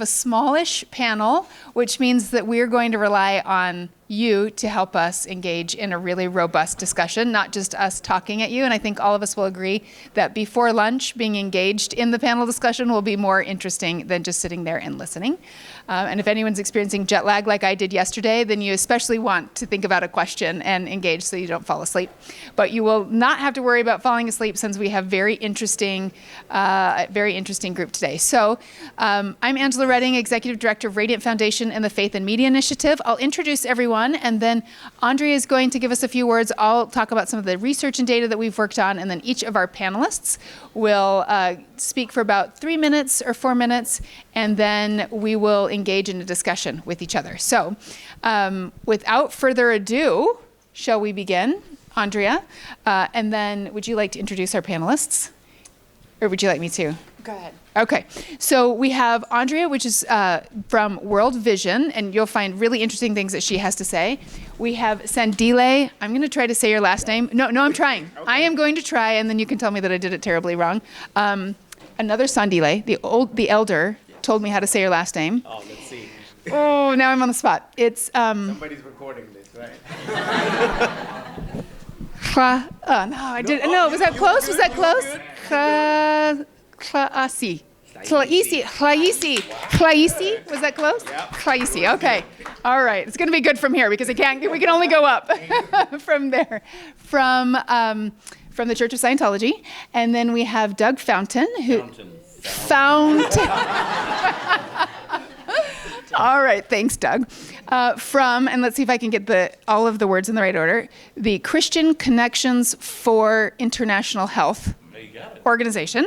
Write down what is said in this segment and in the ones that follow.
A smallish panel, which means that we're going to rely on you to help us engage in a really robust discussion, not just us talking at you. And I think all of us will agree that before lunch, being engaged in the panel discussion will be more interesting than just sitting there and listening. And if anyone's experiencing jet lag like I did yesterday, then you especially want to think about a question and engage so you don't fall asleep. But you will not have to worry about falling asleep since we have very interesting group today. So I'm Angela Redding, Executive Director of Radiant Foundation and the Faith and Media Initiative. I'll introduce everyone, and then Andrea is going to give us a few words. I'll talk about some of the research and data that we've worked on, and then each of our panelists will speak for about 3 minutes or 4 minutes, and then we will engage in a discussion with each other. So without further ado, shall we begin, Andrea? And then would you like to introduce our panelists? Or would you like me to? Go ahead. Okay, so we have Andrea, which is from World Vision, and you'll find really interesting things that she has to say. We have Sandile. I'm going to try to say your last name. No, I'm trying. Okay. I am going to try, and then you can tell me that I did it terribly wrong. Another Sandile, the elder, told me how to say your last name. Oh, let's see. Oh, now I'm on the spot. It's somebody's recording this, right? No, I didn't. No, was that close? Was that close? Hlayisi. Was that close? Yep. Hlayisi. Okay. All right. It's going to be good from here because we can only go up from there. From the Church of Scientology, and then we have Doug Fountain, Fountain. All right, thanks, Doug. And let's see if I can get all of the words in the right order, the Christian Connections for International Health organization.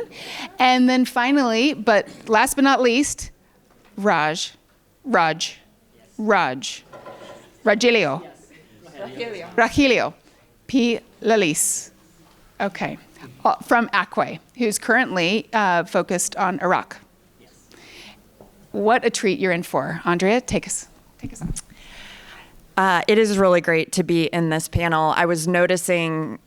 And then finally, but last but not least, Rogelio. P. Lelis. Okay. From Acquay, who's currently focused on Iraq. What a treat you're in for. Andrea, take us on. It is really great to be in this panel. I was noticing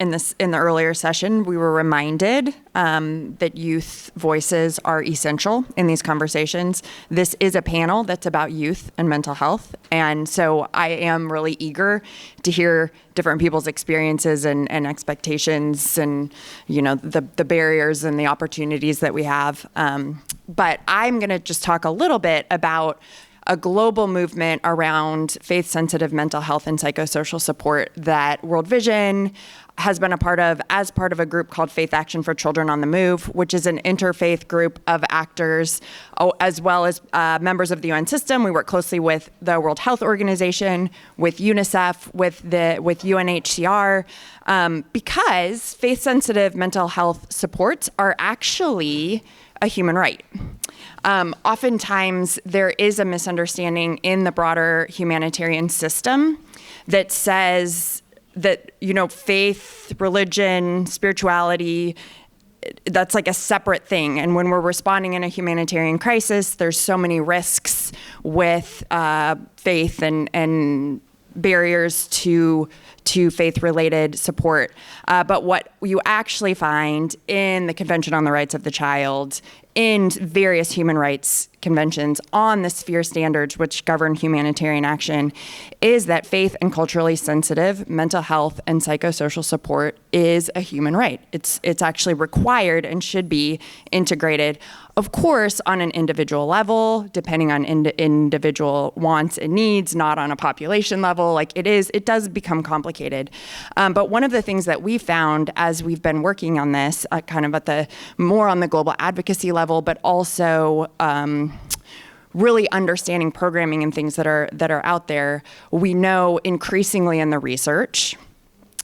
in the earlier session, we were reminded that youth voices are essential in these conversations. This is a panel that's about youth and mental health. And so I am really eager to hear different people's experiences and expectations and, the barriers and the opportunities that we have. But I'm going to just talk a little bit about a global movement around faith-sensitive mental health and psychosocial support that World Vision has been a part of as part of a group called Faith Action for Children on the Move, which is an interfaith group of actors, as well as members of the UN system. We work closely with the World Health Organization, with UNICEF, with UNHCR, because faith-sensitive mental health supports are actually a human right. Oftentimes, there is a misunderstanding in the broader humanitarian system that says that, faith, religion, spirituality, that's like a separate thing. And when we're responding in a humanitarian crisis, there's so many risks with faith and barriers to faith-related support. But what you actually find in the Convention on the Rights of the Child, in various human rights conventions on the sphere standards which govern humanitarian action, is that faith and culturally sensitive mental health and psychosocial support is a human right. It's actually required and should be integrated, of course, on an individual level, depending on individual wants and needs, not on a population level. It does become complicated. But one of the things that we found as we've been working on this, kind of more on the global advocacy level, but also really understanding programming and things that are out there, we know increasingly in the research,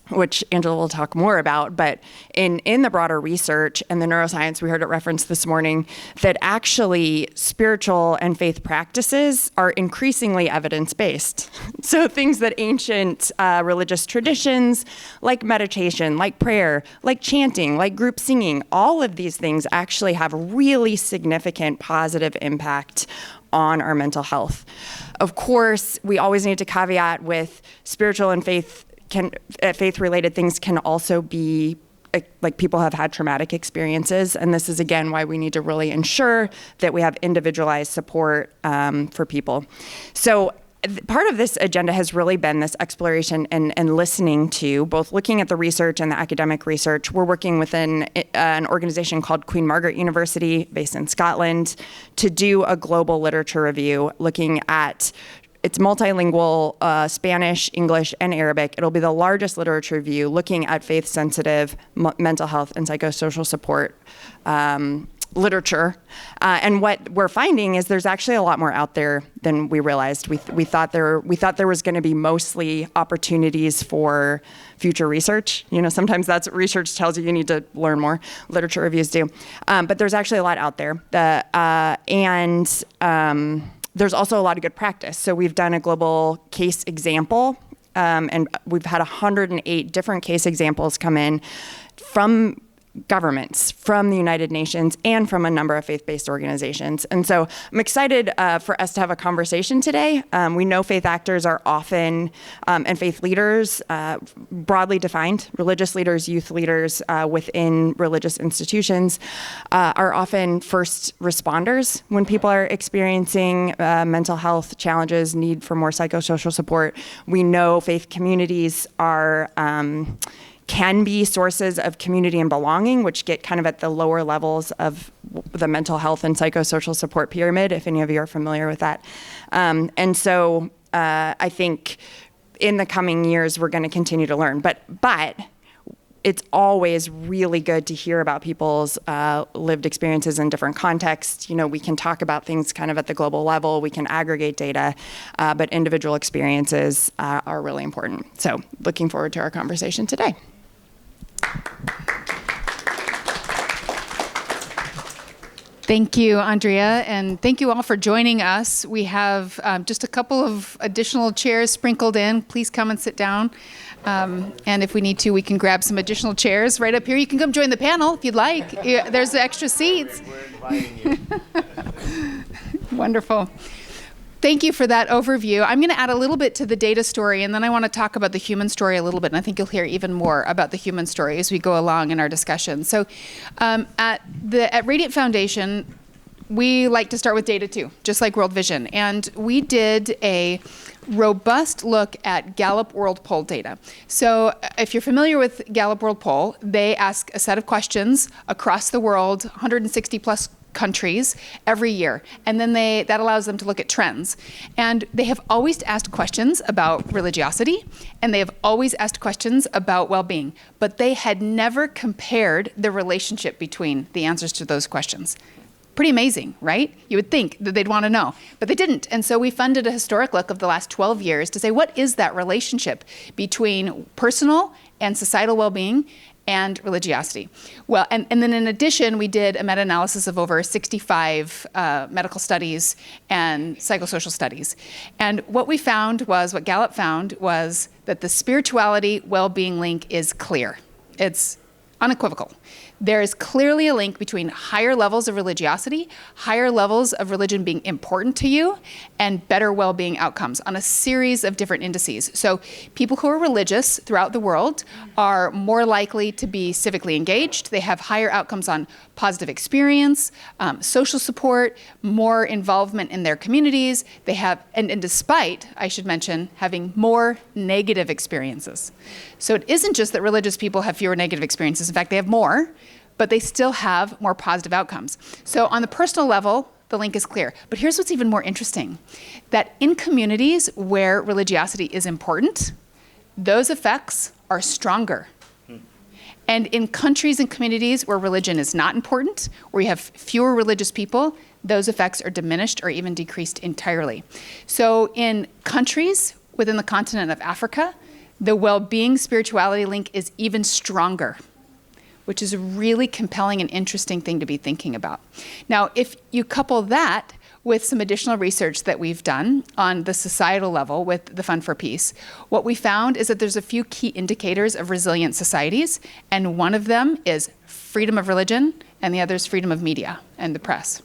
which Angela will talk more about, but in the broader research and the neuroscience, we heard it referenced this morning, that actually spiritual and faith practices are increasingly evidence-based. So things that ancient religious traditions, like meditation, like prayer, like chanting, like group singing, all of these things actually have really significant positive impact on our mental health. Of course, we always need to caveat with spiritual and faith-related things can also be like people have had traumatic experiences. And this is, again, why we need to really ensure that we have individualized support for people. So part of this agenda has really been this exploration and listening to, both looking at the research and the academic research. We're working within an organization called Queen Margaret University, based in Scotland, to do a global literature review looking at, it's multilingual, Spanish, English, and Arabic. It'll be the largest literature review looking at faith-sensitive mental health and psychosocial support literature. And what we're finding is there's actually a lot more out there than we realized. We thought there was going to be mostly opportunities for future research. You know, sometimes that's what research tells you need to learn more. Literature reviews do. But there's actually a lot out there. There's also a lot of good practice. So we've done a global case example, and we've had 108 different case examples come in from governments, from the United Nations, and from a number of faith-based organizations. And so I'm excited for us to have a conversation today. We know faith actors are often, and faith leaders, broadly defined, religious leaders, youth leaders within religious institutions, are often first responders when people are experiencing mental health challenges, need for more psychosocial support. We know faith communities are can be sources of community and belonging, which get kind of at the lower levels of the mental health and psychosocial support pyramid, if any of you are familiar with that. And so I think in the coming years, we're going to continue to learn. But it's always really good to hear about people's lived experiences in different contexts. You know, we can talk about things kind of at the global level. We can aggregate data, but individual experiences are really important. So looking forward to our conversation today. Thank you, Andrea, and thank you all for joining us. We have just a couple of additional chairs sprinkled in. Please come and sit down. And if we need to, we can grab some additional chairs right up here. You can come join the panel if you'd like. There's extra seats. We're inviting you. Wonderful. Thank you for that overview. I'm going to add a little bit to the data story, and then I want to talk about the human story a little bit, and I think you'll hear even more about the human story as we go along in our discussion. So at Radiant Foundation, we like to start with data too, just like World Vision. And we did a robust look at Gallup World Poll data. So if you're familiar with Gallup World Poll, they ask a set of questions across the world, 160 plus countries every year, and then that allows them to look at trends. And they have always asked questions about religiosity, and they have always asked questions about well-being, but they had never compared the relationship between the answers to those questions. Pretty amazing, right? You would think that they'd want to know, but they didn't. And so we funded a historic look of the last 12 years to say, what is that relationship between personal and societal well-being and religiosity? Well, and then in addition, we did a meta-analysis of over 65 medical studies and psychosocial studies. And what we found was, what Gallup found was that the spirituality well-being link is clear. It's unequivocal. There is clearly a link between higher levels of religiosity, higher levels of religion being important to you, and better well-being outcomes on a series of different indices. So people who are religious throughout the world are more likely to be civically engaged. They have higher outcomes on positive experience, social support, more involvement in their communities. They have, and despite, I should mention, having more negative experiences. So it isn't just that religious people have fewer negative experiences. In fact, they have more, but they still have more positive outcomes. So on the personal level, the link is clear. But here's what's even more interesting, that in communities where religiosity is important, those effects are stronger. And in countries and communities where religion is not important, where you have fewer religious people, those effects are diminished or even decreased entirely. So in countries within the continent of Africa, the well-being spirituality link is even stronger, which is a really compelling and interesting thing to be thinking about. Now, if you couple that with some additional research that we've done on the societal level with the Fund for Peace, what we found is that there's a few key indicators of resilient societies, and one of them is freedom of religion, and the other is freedom of media and the press.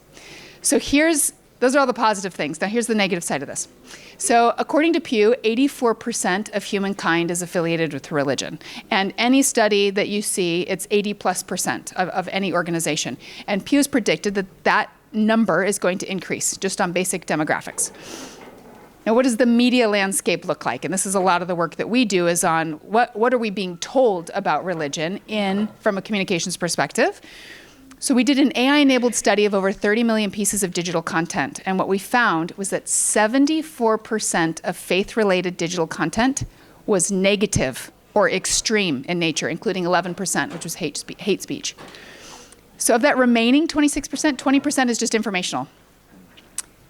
So here's those are all the positive things. Now here's the negative side of this. So according to Pew, 84% of humankind is affiliated with religion. And any study that you see, it's 80+% of any organization. And Pew's predicted that that number is going to increase just on basic demographics. Now, what does the media landscape look like? And this is a lot of the work that we do is on what are we being told about religion from a communications perspective. So we did an AI-enabled study of over 30 million pieces of digital content. And what we found was that 74% of faith-related digital content was negative or extreme in nature, including 11%, which was hate speech. So of that remaining 26%, 20% is just informational.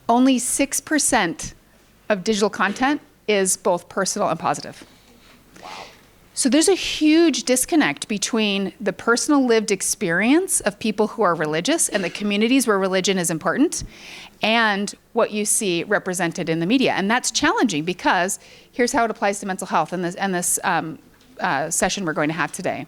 Only 6% of digital content is both personal and positive. So there's a huge disconnect between the personal lived experience of people who are religious and the communities where religion is important and what you see represented in the media. And that's challenging because here's how it applies to mental health in this session we're going to have today.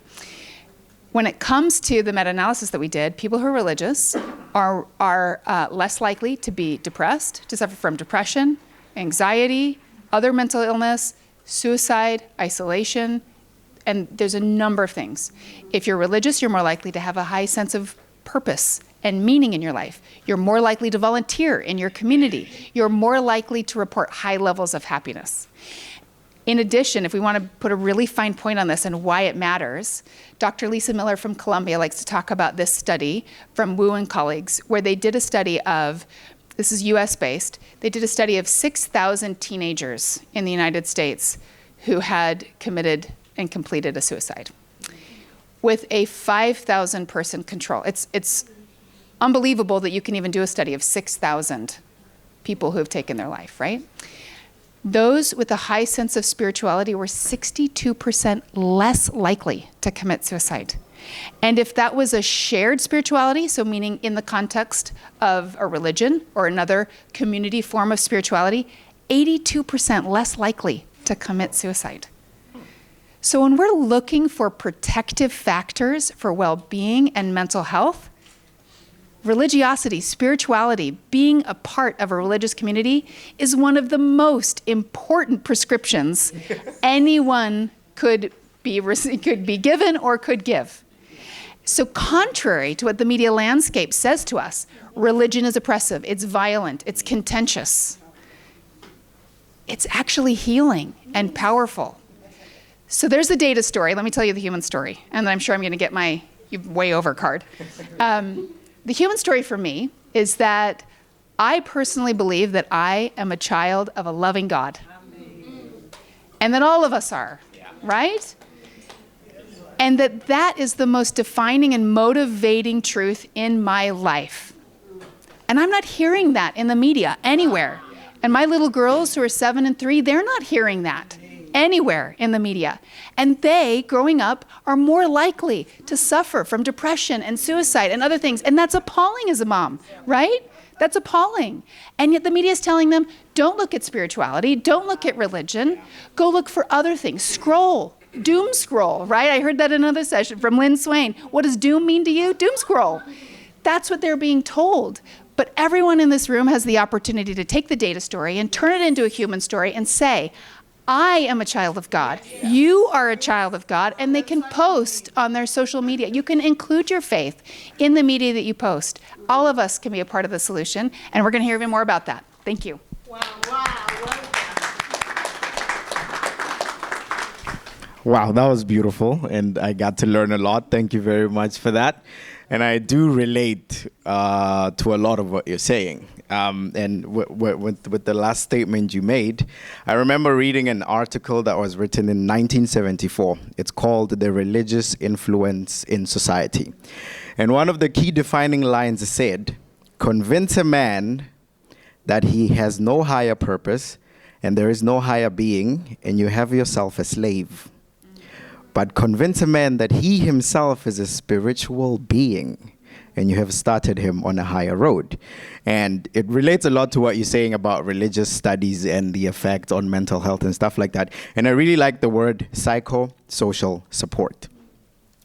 When it comes to the meta-analysis that we did, people who are religious are less likely to be depressed, to suffer from depression, anxiety, other mental illness, suicide, isolation, and there's a number of things. If you're religious, you're more likely to have a high sense of purpose and meaning in your life. You're more likely to volunteer in your community. You're more likely to report high levels of happiness. In addition, if we want to put a really fine point on this and why it matters, Dr. Lisa Miller from Columbia likes to talk about this study from Wu and colleagues, where they did a study of, this is US-based, they did a study of 6,000 teenagers in the United States who had committed and completed a suicide with a 5,000 person control. It's unbelievable that you can even do a study of 6,000 people who have taken their life, right? Those with a high sense of spirituality were 62% less likely to commit suicide. And if that was a shared spirituality, so meaning in the context of a religion or another community form of spirituality, 82% less likely to commit suicide. So when we're looking for protective factors for well-being and mental health, religiosity, spirituality, being a part of a religious community is one of the most important prescriptions anyone could be given or could give. So contrary to what the media landscape says to us, religion is oppressive, it's violent, it's contentious. It's actually healing and powerful. So there's the data story. Let me tell you the human story. And then I'm sure I'm going to get my way over card. The human story for me is that I personally believe that I am a child of a loving God. And that all of us are, right? And that is the most defining and motivating truth in my life. And I'm not hearing that in the media anywhere. And my little girls who are 7 and 3, they're not hearing that anywhere in the media. And they, growing up, are more likely to suffer from depression and suicide and other things. And that's appalling as a mom, right? That's appalling. And yet the media is telling them, don't look at spirituality, don't look at religion, go look for other things. Scroll, doom scroll, right? I heard that in another session from Lynn Swain. What does doom mean to you? Doom scroll. That's what they're being told. But everyone in this room has the opportunity to take the data story and turn it into a human story and say, I am a child of God. You are a child of God, and they can post on their social media. You can include your faith in the media that you post. All of us can be a part of the solution, and we're going to hear even more about that. Thank you. Wow. Wow, that was beautiful, and I got to learn a lot. Thank you very much for that. And I do relate to a lot of what you're saying. And with the last statement you made, I remember reading an article that was written in 1974. It's called The Religious Influence in Society. And one of the key defining lines said, convince a man that he has no higher purpose and there is no higher being, and you have yourself a slave. But convince a man that he himself is a spiritual being, and you have started him on a higher road. And it relates a lot to what you're saying about religious studies and the effect on mental health and stuff like that. And I really like the word psychosocial support,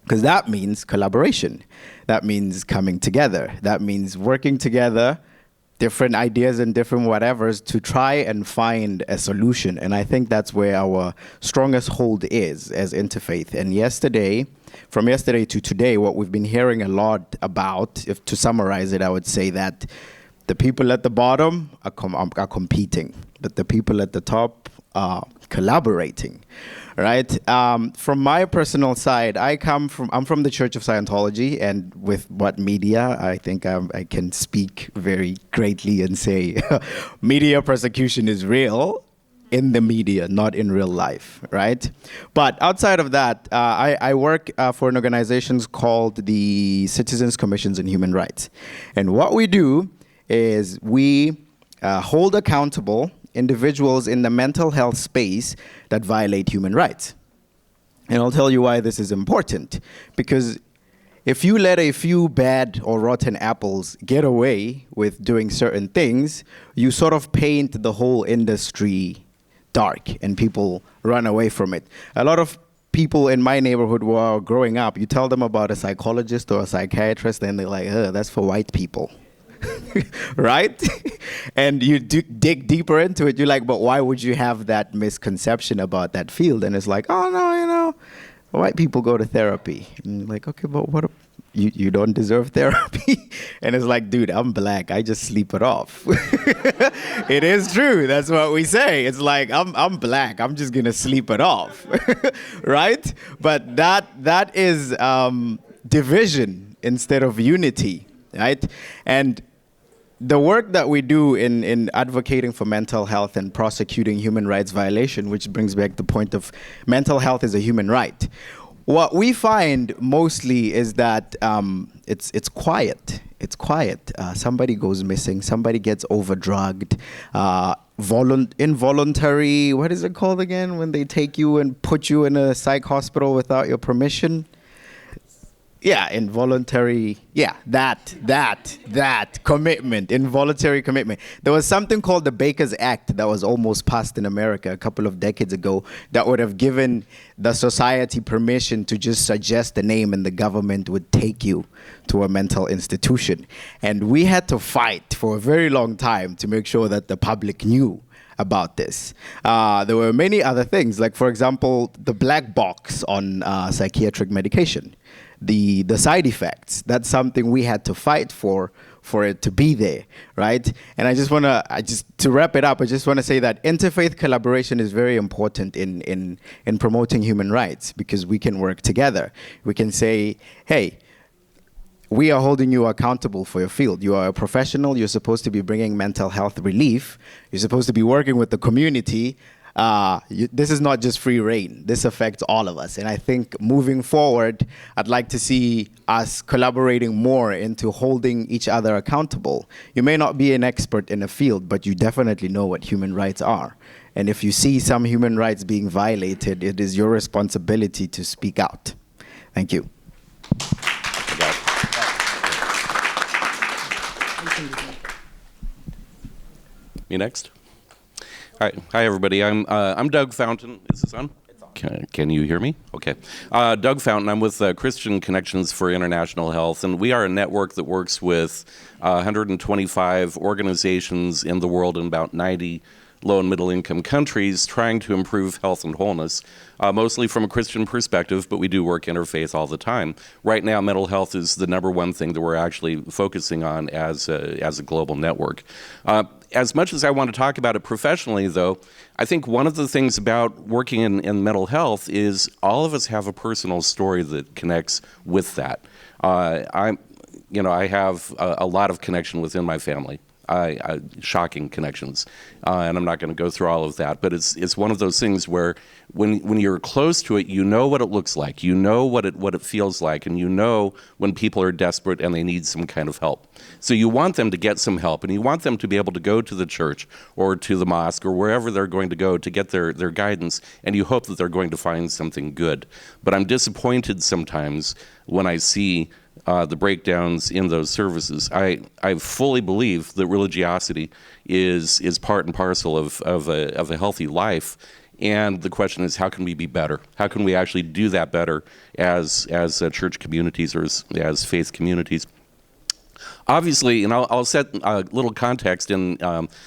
because that means collaboration. That means coming together. That means working together different ideas and different whatevers to try and find a solution. And I think that's where our strongest hold is as interfaith. And from yesterday to today, what we've been hearing a lot about, if to summarize it, I would say that the people at the bottom are competing, but the people at the top are collaborating, right? From my personal side, I'm from the Church of Scientology, and with what media, I think I can speak very greatly and say media persecution is real in the media, not in real life, right? But outside of that, I work for an organization called the Citizens Commissions on Human Rights. And what we do is we hold accountable individuals in the mental health space that violate human rights. And I'll tell you why this is important. Because if you let a few bad or rotten apples get away with doing certain things, you sort of paint the whole industry dark and people run away from it. A lot of people in my neighborhood who are growing up, you tell them about a psychologist or a psychiatrist, and they're like, that's for white people. Right? And you dig deeper into it, you're like, but why would you have that misconception about that field? And it's like, oh no, white people go to therapy. And you're like, okay, but what? You don't deserve therapy? And it's like, dude, I'm black. I just sleep it off. It is true. That's what we say. It's like, I'm black. I'm just gonna sleep it off, right? But that is division instead of unity, right? And the work that we do in advocating for mental health and prosecuting human rights violation, which brings back the point of mental health is a human right. What we find mostly is that it's quiet. It's quiet. Somebody goes missing. Somebody gets overdrugged. Involuntary, what is it called again? When they take you and put you in a psych hospital without your permission? Yeah, involuntary, that commitment, involuntary commitment. There was something called the Baker's Act that was almost passed in America a couple of decades ago that would have given the society permission to just suggest the name and the government would take you to a mental institution. And we had to fight for a very long time to make sure that the public knew about this. There were many other things, like for example, the black box on psychiatric medication. The side effects, that's something we had to fight for it to be there, right? And to wrap it up, I just want to say that interfaith collaboration is very important in promoting human rights, because we can work together. We can say, hey, we are holding you accountable for your field. You are a professional. You're supposed to be bringing mental health relief. You're supposed to be working with the community. This is not just free reign. This affects all of us. And I think moving forward, I'd like to see us collaborating more into holding each other accountable. You may not be an expert in a field, but you definitely know what human rights are. And if you see some human rights being violated, it is your responsibility to speak out. Thank you. Me next? Hi, everybody. I'm Doug Fountain. Is this on? It's on. Can you hear me? Okay. Doug Fountain. I'm with Christian Connections for International Health, and we are a network that works with 125 organizations in the world in about 90 low and middle income countries trying to improve health and wholeness, mostly from a Christian perspective, but we do work interfaith all the time. Right now, mental health is the number one thing that we're actually focusing on as a global network. As much as I want to talk about it professionally, though, I think one of the things about working in mental health is all of us have a personal story that connects with that. I have a lot of connection within my family. Shocking connections, and I'm not going to go through all of that, but it's one of those things where when you're close to it, you know what it looks like, you know what it feels like, and you know when people are desperate and they need some kind of help. So you want them to get some help, and you want them to be able to go to the church or to the mosque or wherever they're going to go to get their guidance, and you hope that they're going to find something good. But I'm disappointed sometimes when I see the breakdowns in those services. I fully believe that religiosity is part and parcel of a healthy life, and the question is, how can we be better? How can we actually do that better as church communities or as faith communities? Obviously, and I'll set a little context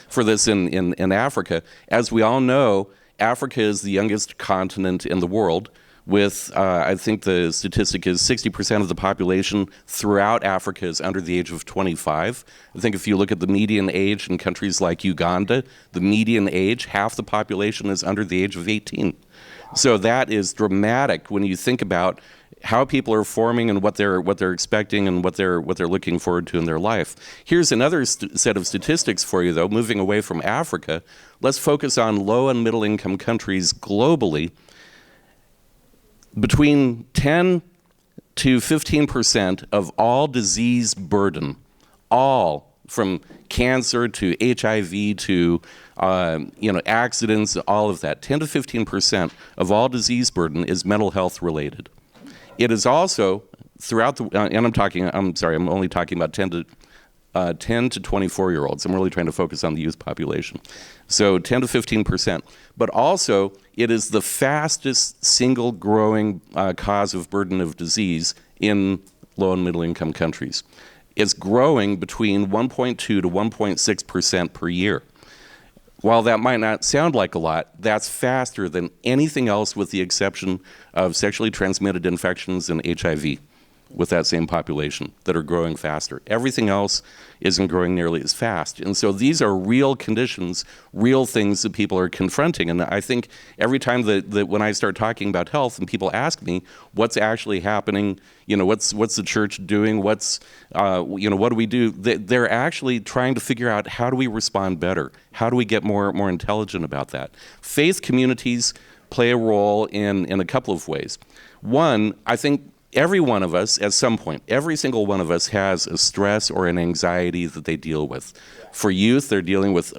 for this in Africa. As we all know, Africa is the youngest continent in the world, with, I think the statistic is 60% of the population throughout Africa is under the age of 25. I think if you look at the median age in countries like Uganda, the median age, half the population is under the age of 18. So that is dramatic when you think about how people are forming and what they're expecting and what they're looking forward to in their life. Here's another set of statistics for you, though. Moving away from Africa, let's focus on low and middle income countries globally. Between 10 to 15% of all disease burden, all from cancer to HIV to accidents, all of that, 10 to 15% of all disease burden is mental health related. It is also throughout the, I'm only talking about 10 to 24-year-olds. I'm really trying to focus on the youth population. So 10 to 15%. But also, it is the fastest single growing cause of burden of disease in low and middle income countries. It's growing between 1.2 to 1.6% per year. While that might not sound like a lot, that's faster than anything else with the exception of sexually transmitted infections and HIV with that same population that are growing faster. Everything else isn't growing nearly as fast. And so these are real conditions, real things that people are confronting. And I think every time that when I start talking about health and people ask me what's actually happening, what's the church doing, what do we do, they're actually trying to figure out how do we respond better? How do we get more intelligent about that? Faith communities play a role in a couple of ways. One, I think every one of us, at some point, every single one of us has a stress or an anxiety that they deal with. For youth, they're dealing with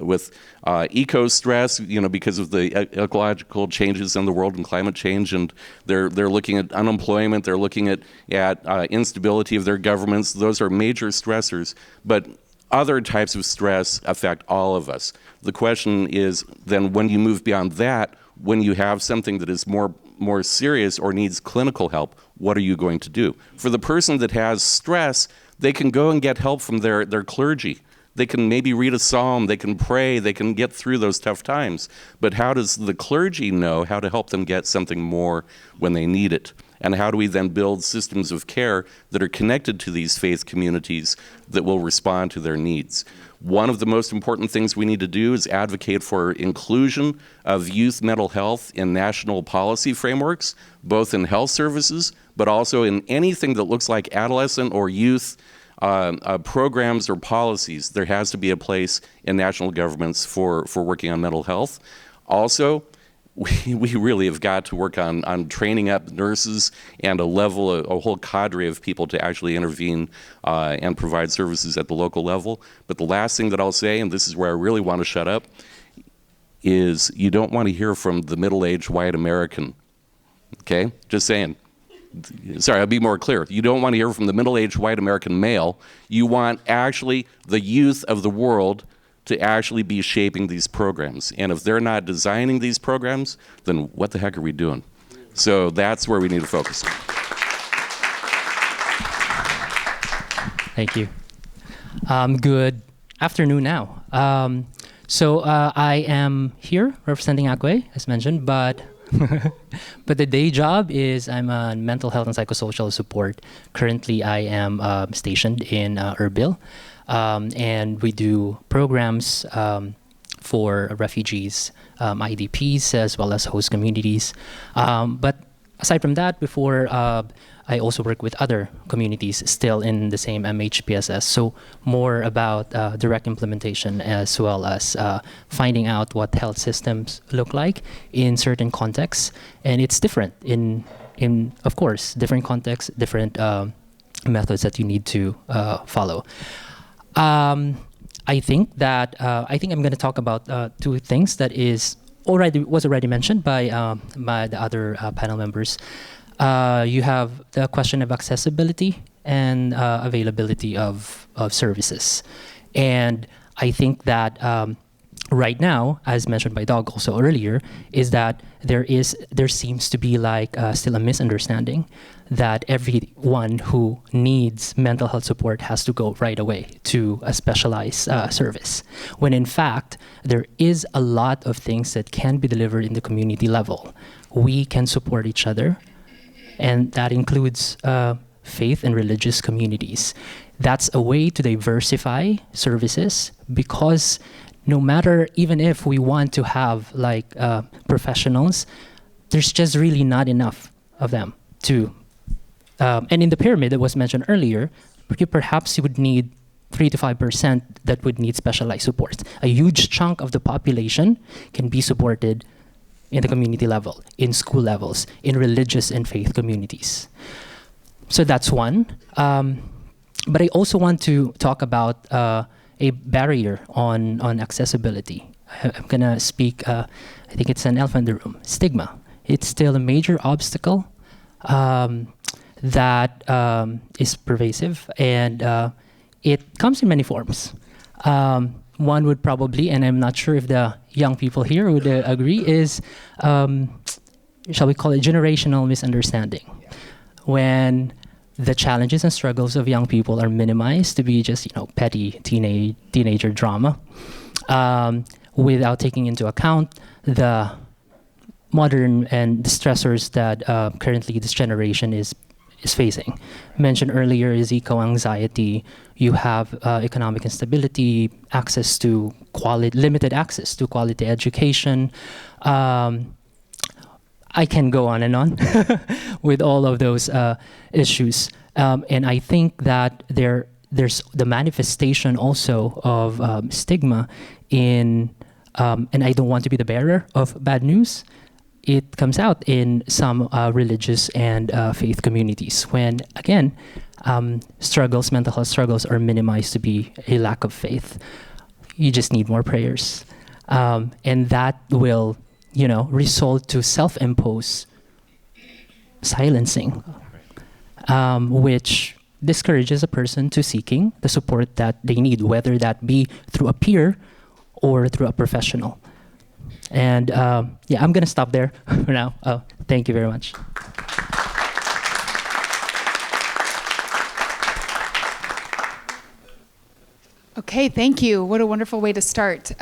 eco-stress, because of the ecological changes in the world and climate change, and they're looking at unemployment, they're looking at instability of their governments. Those are major stressors, but other types of stress affect all of us. The question is then when you move beyond that, when you have something that is more serious or needs clinical help, what are you going to do? For the person that has stress, they can go and get help from their clergy. They can maybe read a psalm, they can pray, they can get through those tough times. But how does the clergy know how to help them get something more when they need it? And how do we then build systems of care that are connected to these faith communities that will respond to their needs? One of the most important things we need to do is advocate for inclusion of youth mental health in national policy frameworks, both in health services, but also in anything that looks like adolescent or youth programs or policies. There has to be a place in national governments for working on mental health. Also, we really have got to work on training up nurses and a whole cadre of people to actually intervene and provide services at the local level. But the last thing that I'll say, and this is where I really want to shut up, is you don't want to hear from the middle-aged white American, okay? Just saying. Sorry, I'll be more clear. You don't want to hear from the middle-aged white American male. You want actually the youth of the world to actually be shaping these programs. And if they're not designing these programs, then what the heck are we doing? So that's where we need to focus. Thank you. Good afternoon now. I am here representing Akwe, as mentioned, but but the day job is I'm a mental health and psychosocial support. Currently, I am stationed in Erbil. And we do programs for refugees, IDPs, as well as host communities. But aside from that, before I also work with other communities still in the same MHPSS. So more about direct implementation as well as finding out what health systems look like in certain contexts. And it's different in of course, different contexts, different methods that you need to follow. I think I'm going to talk about two things that was already mentioned by the other panel members. You have the question of accessibility and availability of services, and I think that right now, as mentioned by Doug also earlier, is that there seems to be like still a misunderstanding that everyone who needs mental health support has to go right away to a specialized service, when in fact there is a lot of things that can be delivered in the community level. We can support each other, and that includes faith and religious communities. That's a way to diversify services, because no matter, even if we want to have like professionals, there's just really not enough of them to, and in the pyramid that was mentioned earlier, perhaps you would need 3 to 5% that would need specialized support. A huge chunk of the population can be supported in the community level, in school levels, in religious and faith communities. So that's one. But I also want to talk about a barrier on accessibility. I'm gonna speak, I think it's an elephant in the room, stigma. It's still a major obstacle that is pervasive, and it comes in many forms. One would probably, and I'm not sure if the young people here would agree, is, shall we call it generational misunderstanding? When the challenges and struggles of young people are minimized to be just, petty teenager drama, without taking into account the modern and the stressors that currently this generation is facing. Mentioned earlier is eco-anxiety. You have economic instability, limited access to quality education. I can go on and on with all of those issues. And I think that there's the manifestation also of stigma in, and I don't want to be the bearer of bad news, it comes out in some religious and faith communities when, again, mental health struggles are minimized to be a lack of faith. You just need more prayers. And that will result to self-imposed silencing, which discourages a person to seeking the support that they need, whether that be through a peer or through a professional. And I'm gonna stop there for now. Thank you very much. Okay, thank you. What a wonderful way to start.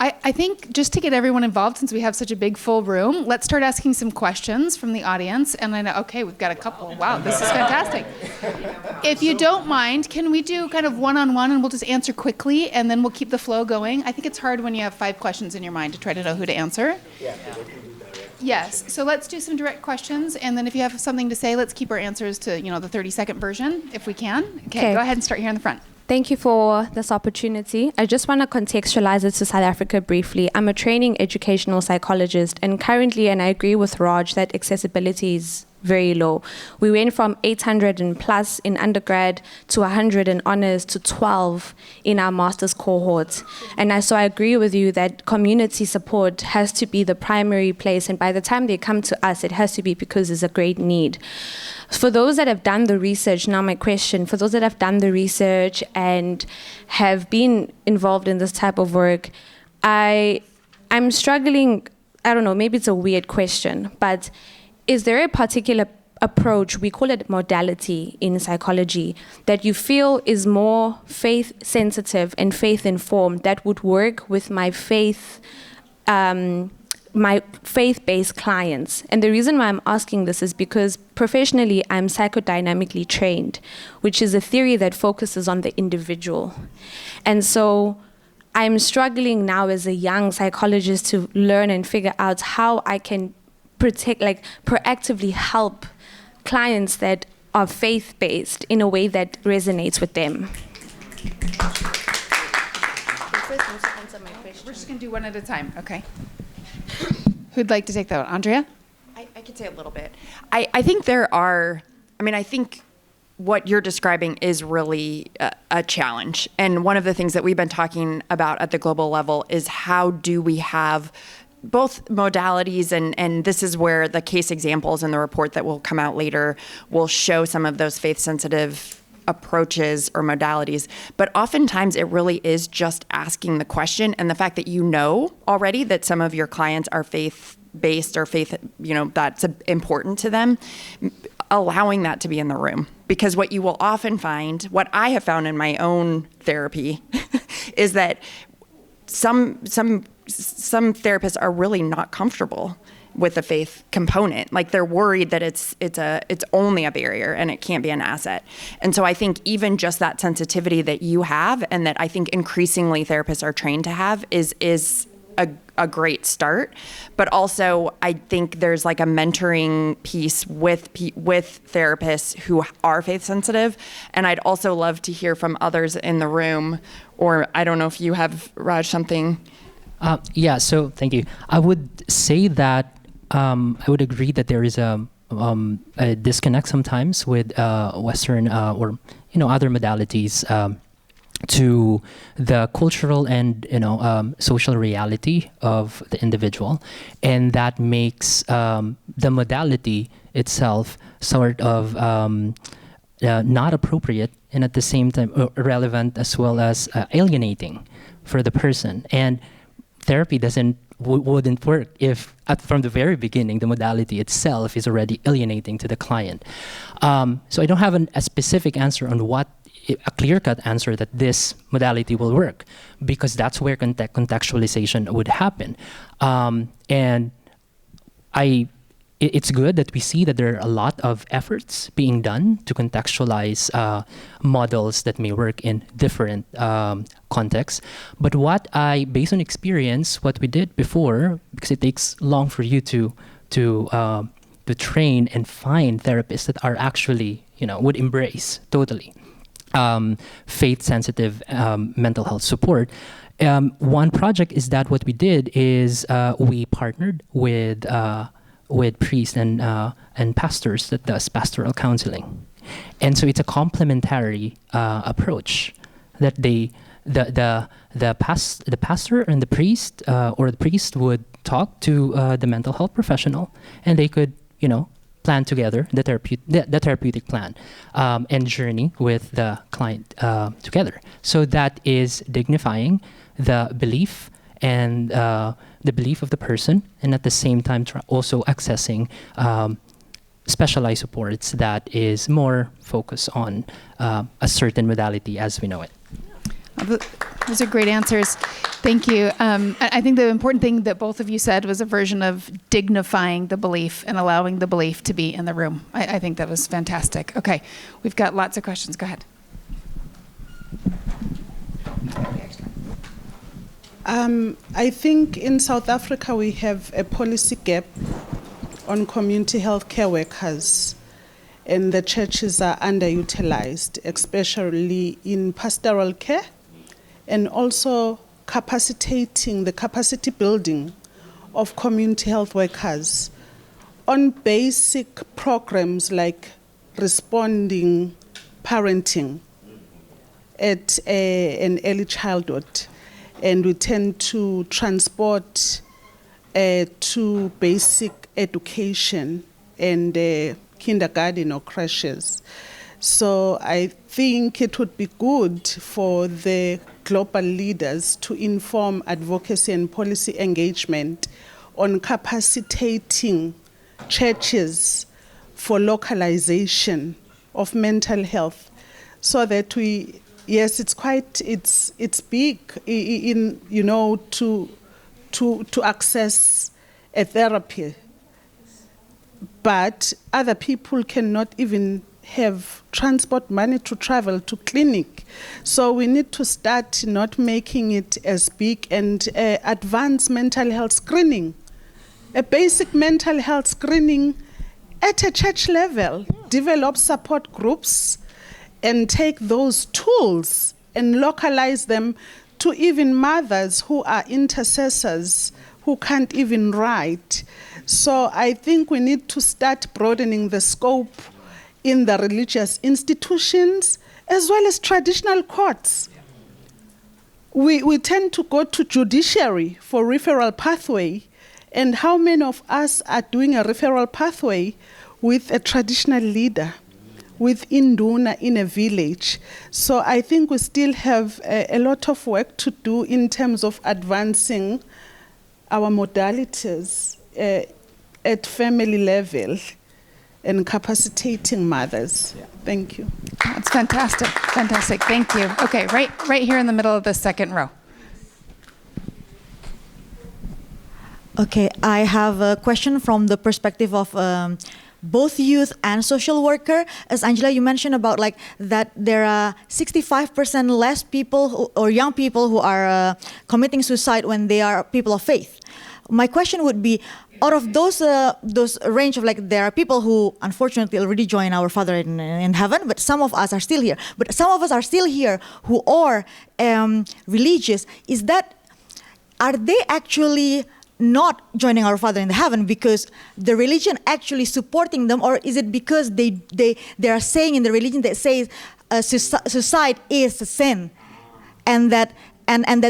I think just to get everyone involved, since we have such a big full room, let's start asking some questions from the audience. And I know, okay, we've got a couple. Wow, this is fantastic. If you don't mind, can we do kind of one-on-one and we'll just answer quickly and then we'll keep the flow going? I think it's hard when you have 5 questions in your mind to try to know who to answer. Yeah. Yes, so let's do some direct questions, and then if you have something to say, let's keep our answers to, the 30-second version, if we can. Okay, go ahead and start here in the front. Thank you for this opportunity. I just want to contextualize it to South Africa briefly. I'm a training educational psychologist, and currently, and I agree with Raj, that accessibility is very low. We went from 800 and plus in undergrad to 100 in honors to 12 in our master's cohort. And so I agree with you that community support has to be the primary place, and by the time they come to us, it has to be because there's a great need. For those that have done the research, now my question, for those that have done the research and have been involved in this type of work, I'm struggling, I don't know, maybe it's a weird question, but is there a particular approach, we call it modality in psychology, that you feel is more faith sensitive and faith informed that would work with my faith-based clients? And the reason why I'm asking this is because professionally I'm psychodynamically trained, which is a theory that focuses on the individual. And so I'm struggling now as a young psychologist to learn and figure out how I can proactively help clients that are faith-based in a way that resonates with them. We're just going to do one at a time, okay? Who'd like to take that one? Andrea? I could say a little bit. I think I think what you're describing is really a challenge. And one of the things that we've been talking about at the global level is how do we have both modalities, and this is where the case examples in the report that will come out later will show some of those faith-sensitive approaches or modalities, but oftentimes it really is just asking the question, and the fact that you know already that some of your clients are faith-based or faith, that's important to them, allowing that to be in the room. Because what you will often find, what I have found in my own therapy, is that some therapists are really not comfortable with the faith component. Like, they're worried that it's only a barrier and it can't be an asset. And so I think even just that sensitivity that you have, and that I think increasingly therapists are trained to have, is a great start. But also, I think there's like a mentoring piece with therapists who are faith sensitive. And I'd also love to hear from others in the room, or I don't know if you have, Raj, something. Yeah, so thank you. I would say that I would agree that there is a disconnect sometimes with Western or other modalities to the cultural and social reality of the individual, and that makes the modality itself sort of not appropriate, and at the same time irrelevant, as well as alienating for the person. And therapy wouldn't work if from the very beginning the modality itself is already alienating to the client. So I don't have a specific answer on a clear-cut answer that this modality will work, because that's where contextualization would happen. And it's good that we see that there are a lot of efforts being done to contextualize models that may work in different contexts. But based on experience, what we did before, because it takes long for you to train and find therapists that are actually, would embrace totally faith-sensitive mental health support. One project is that what we did is we partnered with priests and pastors that does pastoral counseling, and so it's a complementary approach that the pastor and the priest or the priest would talk to the mental health professional, and they could plan together the therapeutic plan and journey with the client together. So that is dignifying the belief and the belief of the person, and at the same time also accessing specialized supports that is more focused on a certain modality as we know it. Those are great answers. Thank you. I think the important thing that both of you said was a version of dignifying the belief and allowing the belief to be in the room. I think that was fantastic. Okay, we've got lots of questions. Go ahead. I think in South Africa we have a policy gap on community health care workers, and the churches are underutilized, especially in pastoral care, and also capacitating the capacity building of community health workers on basic programs like responding parenting at an early childhood. And we tend to transport to basic education and kindergarten or crashes. So I think it would be good for the global leaders to inform advocacy and policy engagement on capacitating churches for localization of mental health, so that yes, it's big in to access a therapy, but other people cannot even have transport money to travel to clinic. So we need to start not making it as big, and advance mental health screening, a basic mental health screening at a church level, develop support groups, and take those tools and localize them to even mothers who are intercessors who can't even write. So I think we need to start broadening the scope in the religious institutions as well as traditional courts. We tend to go to judiciary for referral pathway, and how many of us are doing a referral pathway with a traditional leader? with Induna in a village. So I think we still have a lot of work to do in terms of advancing our modalities at family level and capacitating mothers. Yeah. Thank you. That's fantastic. Fantastic. Thank you. Okay, right here in the middle of the second row. Okay, I have a question from the perspective of both youth and social worker. As Angela, you mentioned about like that there are 65% less people or young people who are committing suicide when they are people of faith. My question would be, out of those range of like, there are people who unfortunately already joined our Father in heaven, but some of us are still here. But some of us are still here who are religious. Are they actually not joining our Father in the heaven because the religion actually supporting them, or is it because they are saying in the religion that says suicide is a sin, and that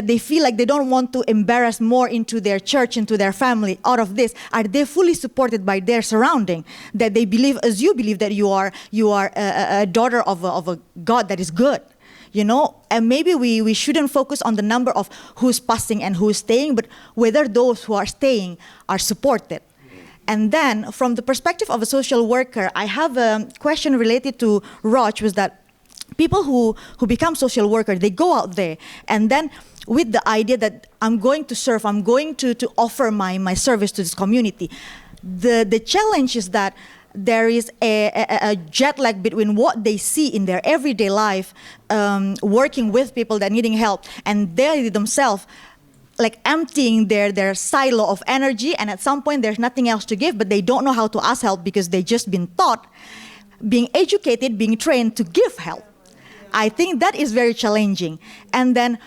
they feel like they don't want to embarrass more into their church, into their family out of this? Are they fully supported by their surrounding, that they believe, as you believe, that you are a daughter of a God that is good? You know, and maybe we shouldn't focus on the number of who's passing and who's staying, but whether those who are staying are supported. And then, from the perspective of a social worker, I have a question related to Rog, was that people who become social workers, they go out there, and then with the idea that I'm going to serve, I'm going to offer my service to this community. The challenge is that there is a jet lag between what they see in their everyday life, working with people that are needing help, and they themselves like emptying their silo of energy, and at some point there's nothing else to give, but they don't know how to ask help because they've just been taught, being educated, being trained to give help. I think that is very challenging. And then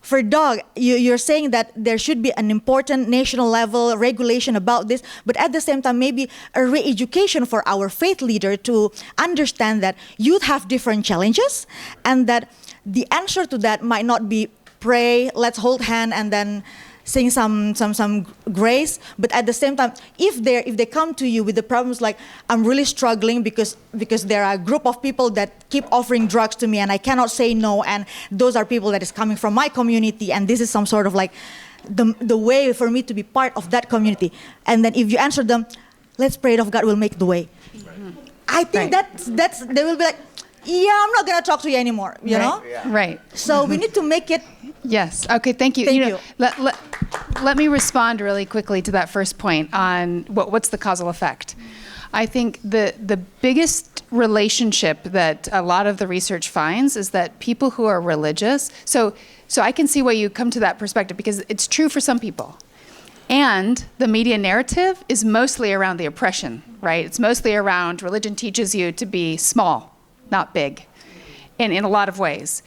for Doug, you're saying that there should be an important national level regulation about this, but at the same time, maybe a re-education for our faith leader to understand that youth have different challenges, and that the answer to that might not be pray, let's hold hand, and then sing some grace. But at the same time, if they come to you with the problems like, I'm really struggling because there are a group of people that keep offering drugs to me and I cannot say no, and those are people that is coming from my community, and this is some sort of like the way for me to be part of that community. And then if you answer them, let's pray that God will make the way. Mm-hmm. I think that's they will be like, yeah, I'm not going to talk to you anymore, you know? Yeah. Right. So we need to make it. Yes. Okay, thank you. Thank you. Let me respond really quickly to that first point on what's the causal effect. I think the biggest relationship that a lot of the research finds is that people who are religious, so I can see why you come to that perspective, because it's true for some people. And the media narrative is mostly around the oppression, right? It's mostly around religion teaches you to be small, not big, in a lot of ways.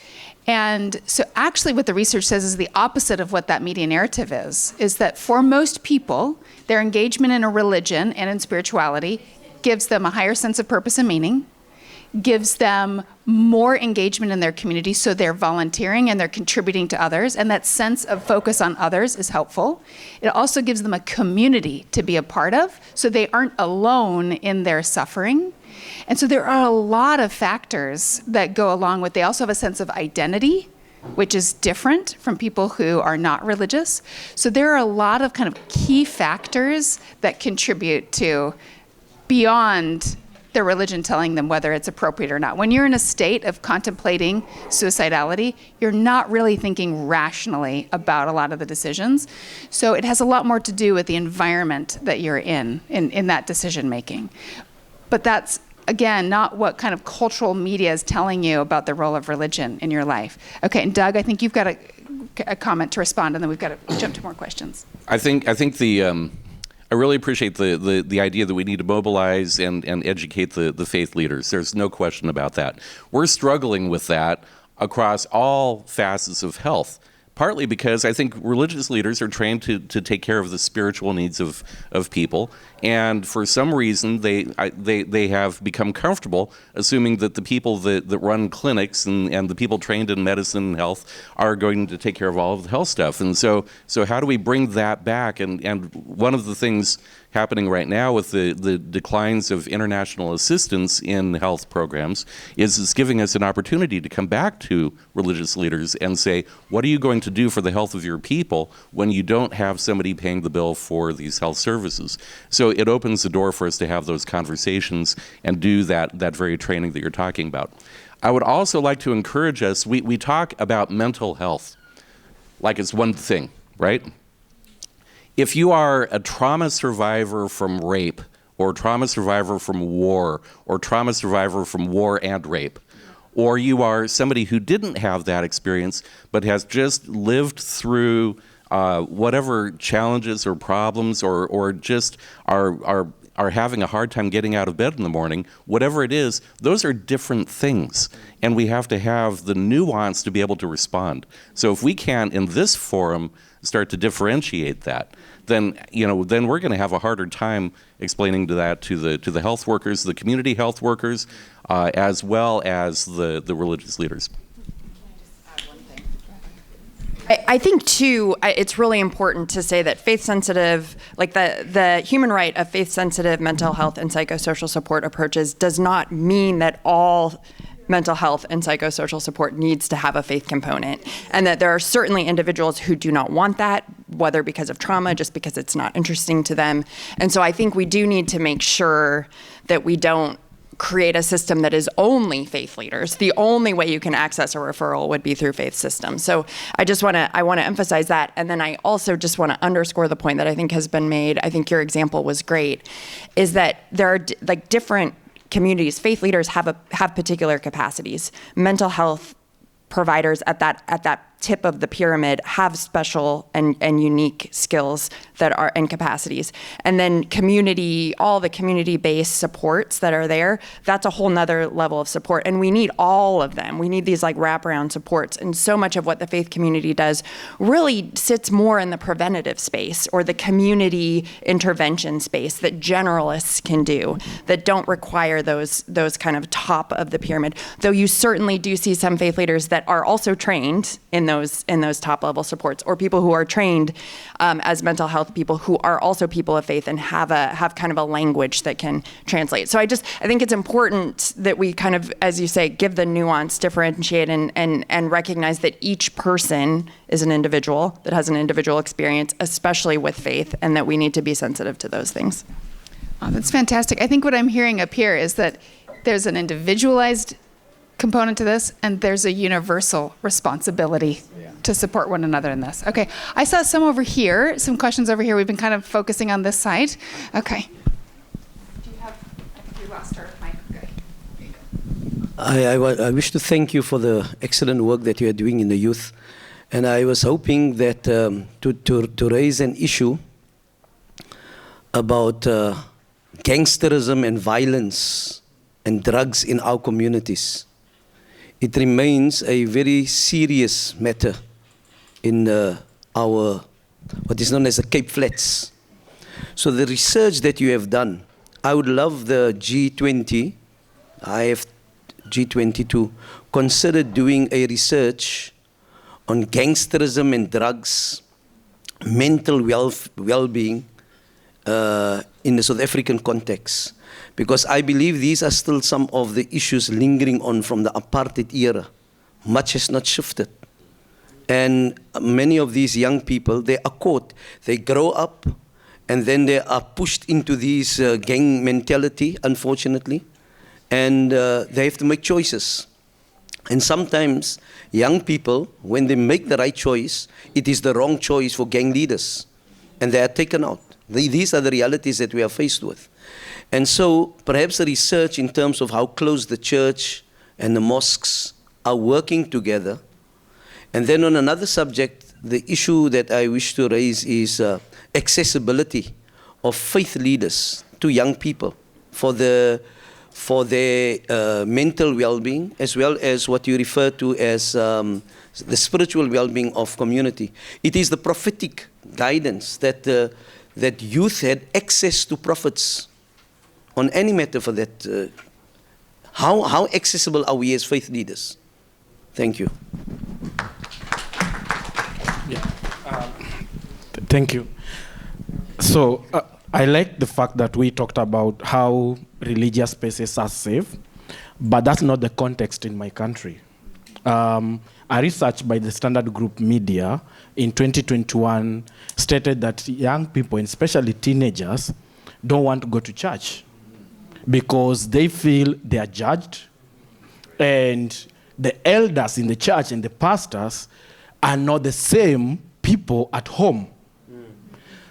And so actually what the research says is the opposite of what that media narrative is that for most people, their engagement in a religion and in spirituality gives them a higher sense of purpose and meaning, gives them more engagement in their community, so they're volunteering and they're contributing to others, and that sense of focus on others is helpful. It also gives them a community to be a part of, so they aren't alone in their suffering. And so there are a lot of factors that go along with. They also have a sense of identity, which is different from people who are not religious. So there are a lot of kind of key factors that contribute to beyond their religion telling them whether it's appropriate or not. When you're in a state of contemplating suicidality, you're not really thinking rationally about a lot of the decisions. So it has a lot more to do with the environment that you're in that decision making. But that's, again, not what kind of cultural media is telling you about the role of religion in your life. Okay, and Doug, I think you've got a comment to respond, and then we've got to jump to more questions. I think I really appreciate the idea that we need to mobilize and educate the faith leaders. There's no question about that. We're struggling with that across all facets of health. Partly because I think religious leaders are trained to take care of the spiritual needs of people, and for some reason they have become comfortable assuming that the people that run clinics and the people trained in medicine and health are going to take care of all of the health stuff. And so how do we bring that back? And one of the things, happening right now with the declines of international assistance in health programs is giving us an opportunity to come back to religious leaders and say, what are you going to do for the health of your people when you don't have somebody paying the bill for these health services? So it opens the door for us to have those conversations and do that very training that you're talking about. I would also like to encourage us, we talk about mental health like it's one thing, right? If you are a trauma survivor from rape, or trauma survivor from war, or trauma survivor from war and rape, or you are somebody who didn't have that experience but has just lived through whatever challenges or problems, or just are having a hard time getting out of bed in the morning, whatever it is, those are different things. And we have to have the nuance to be able to respond. So if we can, in this forum, start to differentiate that, then we're going to have a harder time explaining that to the health workers, the community health workers, as well as the religious leaders. I think, too, it's really important to say that faith-sensitive, like the human right of faith-sensitive mental health and psychosocial support approaches does not mean that all mental health and psychosocial support needs to have a faith component, and that there are certainly individuals who do not want that, whether because of trauma, just because it's not interesting to them. And so I think we do need to make sure that we don't create a system that is only faith leaders. The only way you can access a referral would be through faith systems. So I want to emphasize that. And then I also just want to underscore the point that I think has been made. I think your example was great, is that there are like different communities. Faith leaders have particular capacities. Mental health providers at that tip of the pyramid have special and unique skills that are and capacities. And then all the community-based supports that are there, that's a whole nother level of support. And we need all of them. We need these like wraparound supports. And so much of what the faith community does really sits more in the preventative space or the community intervention space that generalists can do, that don't require those kind of top of the pyramid. Though you certainly do see some faith leaders that are also trained in those top level supports, or people who are trained as mental health people who are also people of faith and have kind of a language that can translate. So I think it's important that we kind of, as you say, give the nuance, differentiate, and recognize that each person is an individual that has an individual experience, especially with faith, and that we need to be sensitive to those things. Oh, that's fantastic. I think what I'm hearing up here is that there's an individualized component to this, and there's a universal responsibility to support one another in this. Okay, I saw some over here, some questions over here. We've been kind of focusing on this side. Okay. Do you have, I think we lost our mic. Okay. I wish to thank you for the excellent work that you are doing in the youth. And I was hoping that to raise an issue about gangsterism and violence and drugs in our communities. It remains a very serious matter in our, what is known as the Cape Flats. So the research that you have done, I would love the G20, I have G20 to consider doing a research on gangsterism and drugs, mental well-being in the South African context. Because I believe these are still some of the issues lingering on from the apartheid era. Much has not shifted. And many of these young people, they are caught. They grow up and then they are pushed into these gang mentality, unfortunately. And they have to make choices. And sometimes young people, when they make the right choice, it is the wrong choice for gang leaders. And they are taken out. These are the realities that we are faced with. And so perhaps the research in terms of how close the church and the mosques are working together. And then on another subject, the issue that I wish to raise is accessibility of faith leaders to young people for their mental well-being, as well as what you refer to as the spiritual well-being of community. It is the prophetic guidance that that youth had access to prophets on any matter for that. How accessible are we as faith leaders? Thank you. Yeah. Thank you. So I like the fact that we talked about how religious spaces are safe, but that's not the context in my country. A research by the Standard Group Media in 2021 stated that young people, and especially teenagers, don't want to go to church because they feel they are judged, and the elders in the church and the pastors are not the same people at home.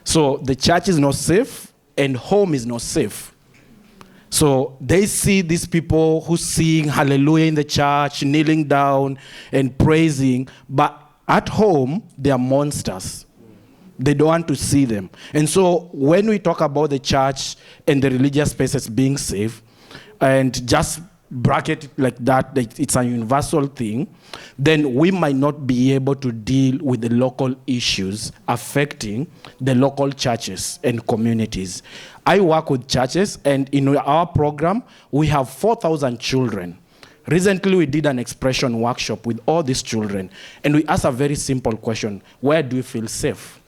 So the church is not safe and home is not safe. So they see these people who sing hallelujah in the church, kneeling down and praising, but at home, they are monsters. They don't want to see them. And so when we talk about the church and the religious spaces being safe, and just bracket it like that, it's a universal thing, then we might not be able to deal with the local issues affecting the local churches and communities. I work with churches, and in our program, we have 4,000 children. Recently, we did an expression workshop with all these children, and we asked a very simple question: where do you feel safe?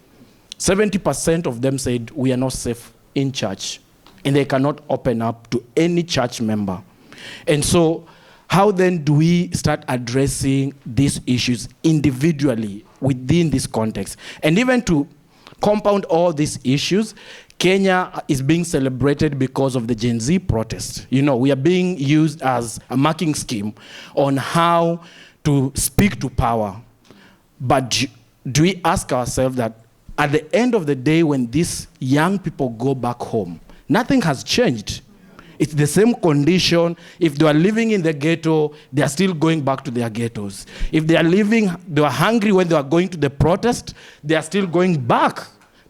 70% of them said, we are not safe in church, and they cannot open up to any church member. And so, how then do we start addressing these issues individually within this context? And even to compound all these issues, Kenya is being celebrated because of the Gen Z protest. You know, we are being used as a marking scheme on how to speak to power. But do we ask ourselves that at the end of the day, when these young people go back home, nothing has changed? It's the same condition. If they are living in the ghetto, they are still going back to their ghettos. If they are hungry when they are going to the protest, they are still going back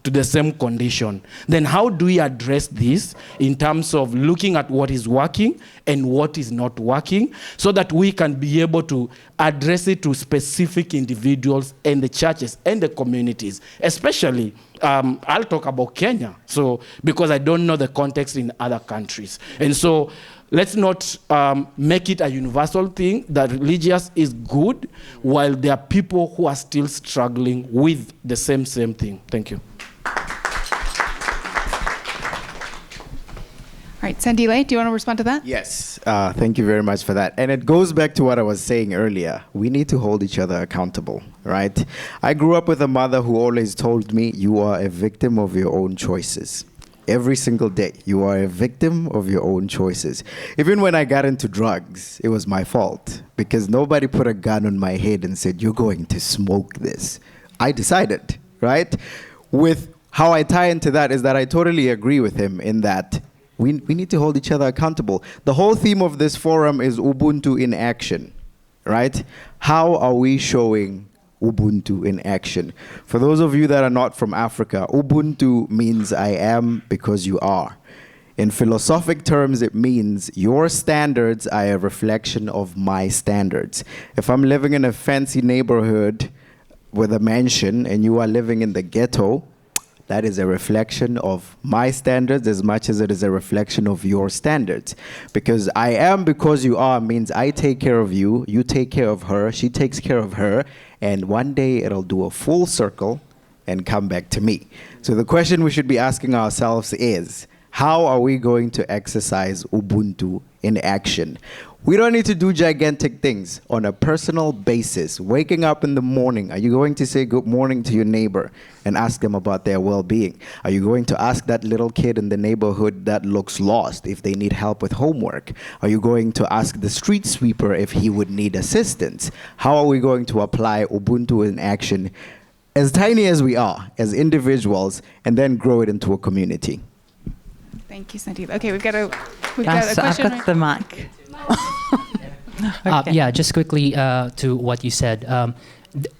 to the same condition. Then how do we address this in terms of looking at what is working and what is not working, so that we can be able to address it to specific individuals and the churches and the communities? Especially, I'll talk about Kenya, so because I don't know the context in other countries. And so let's not make it a universal thing that religious is good while there are people who are still struggling with the same thing. Thank you. All right, Sandile, do you want to respond to that? Yes, thank you very much for that. And it goes back to what I was saying earlier. We need to hold each other accountable, right? I grew up with a mother who always told me, you are a victim of your own choices. Every single day, you are a victim of your own choices. Even when I got into drugs, it was my fault, because nobody put a gun on my head and said, you're going to smoke this. I decided, right? With how I tie into that is that I totally agree with him in that we need to hold each other accountable. The whole theme of this forum is Ubuntu in action, right? How are we showing Ubuntu in action? For those of you that are not from Africa, Ubuntu means I am because you are. In philosophic terms, it means your standards are a reflection of my standards. If I'm living in a fancy neighborhood with a mansion and you are living in the ghetto, that is a reflection of my standards as much as it is a reflection of your standards. Because I am because you are means I take care of you, you take care of her, she takes care of her, and one day it'll do a full circle and come back to me. So the question we should be asking ourselves is, how are we going to exercise Ubuntu in action? We don't need to do gigantic things. On a personal basis, waking up in the morning, are you going to say good morning to your neighbor and ask them about their well-being? Are you going to ask that little kid in the neighborhood that looks lost if they need help with homework? Are you going to ask the street sweeper if he would need assistance? How are we going to apply Ubuntu in action, as tiny as we are, as individuals, and then grow it into a community? Thank you, Sandile. Okay, we've got a question. I've got the mic. Okay. Yeah, just quickly to what you said.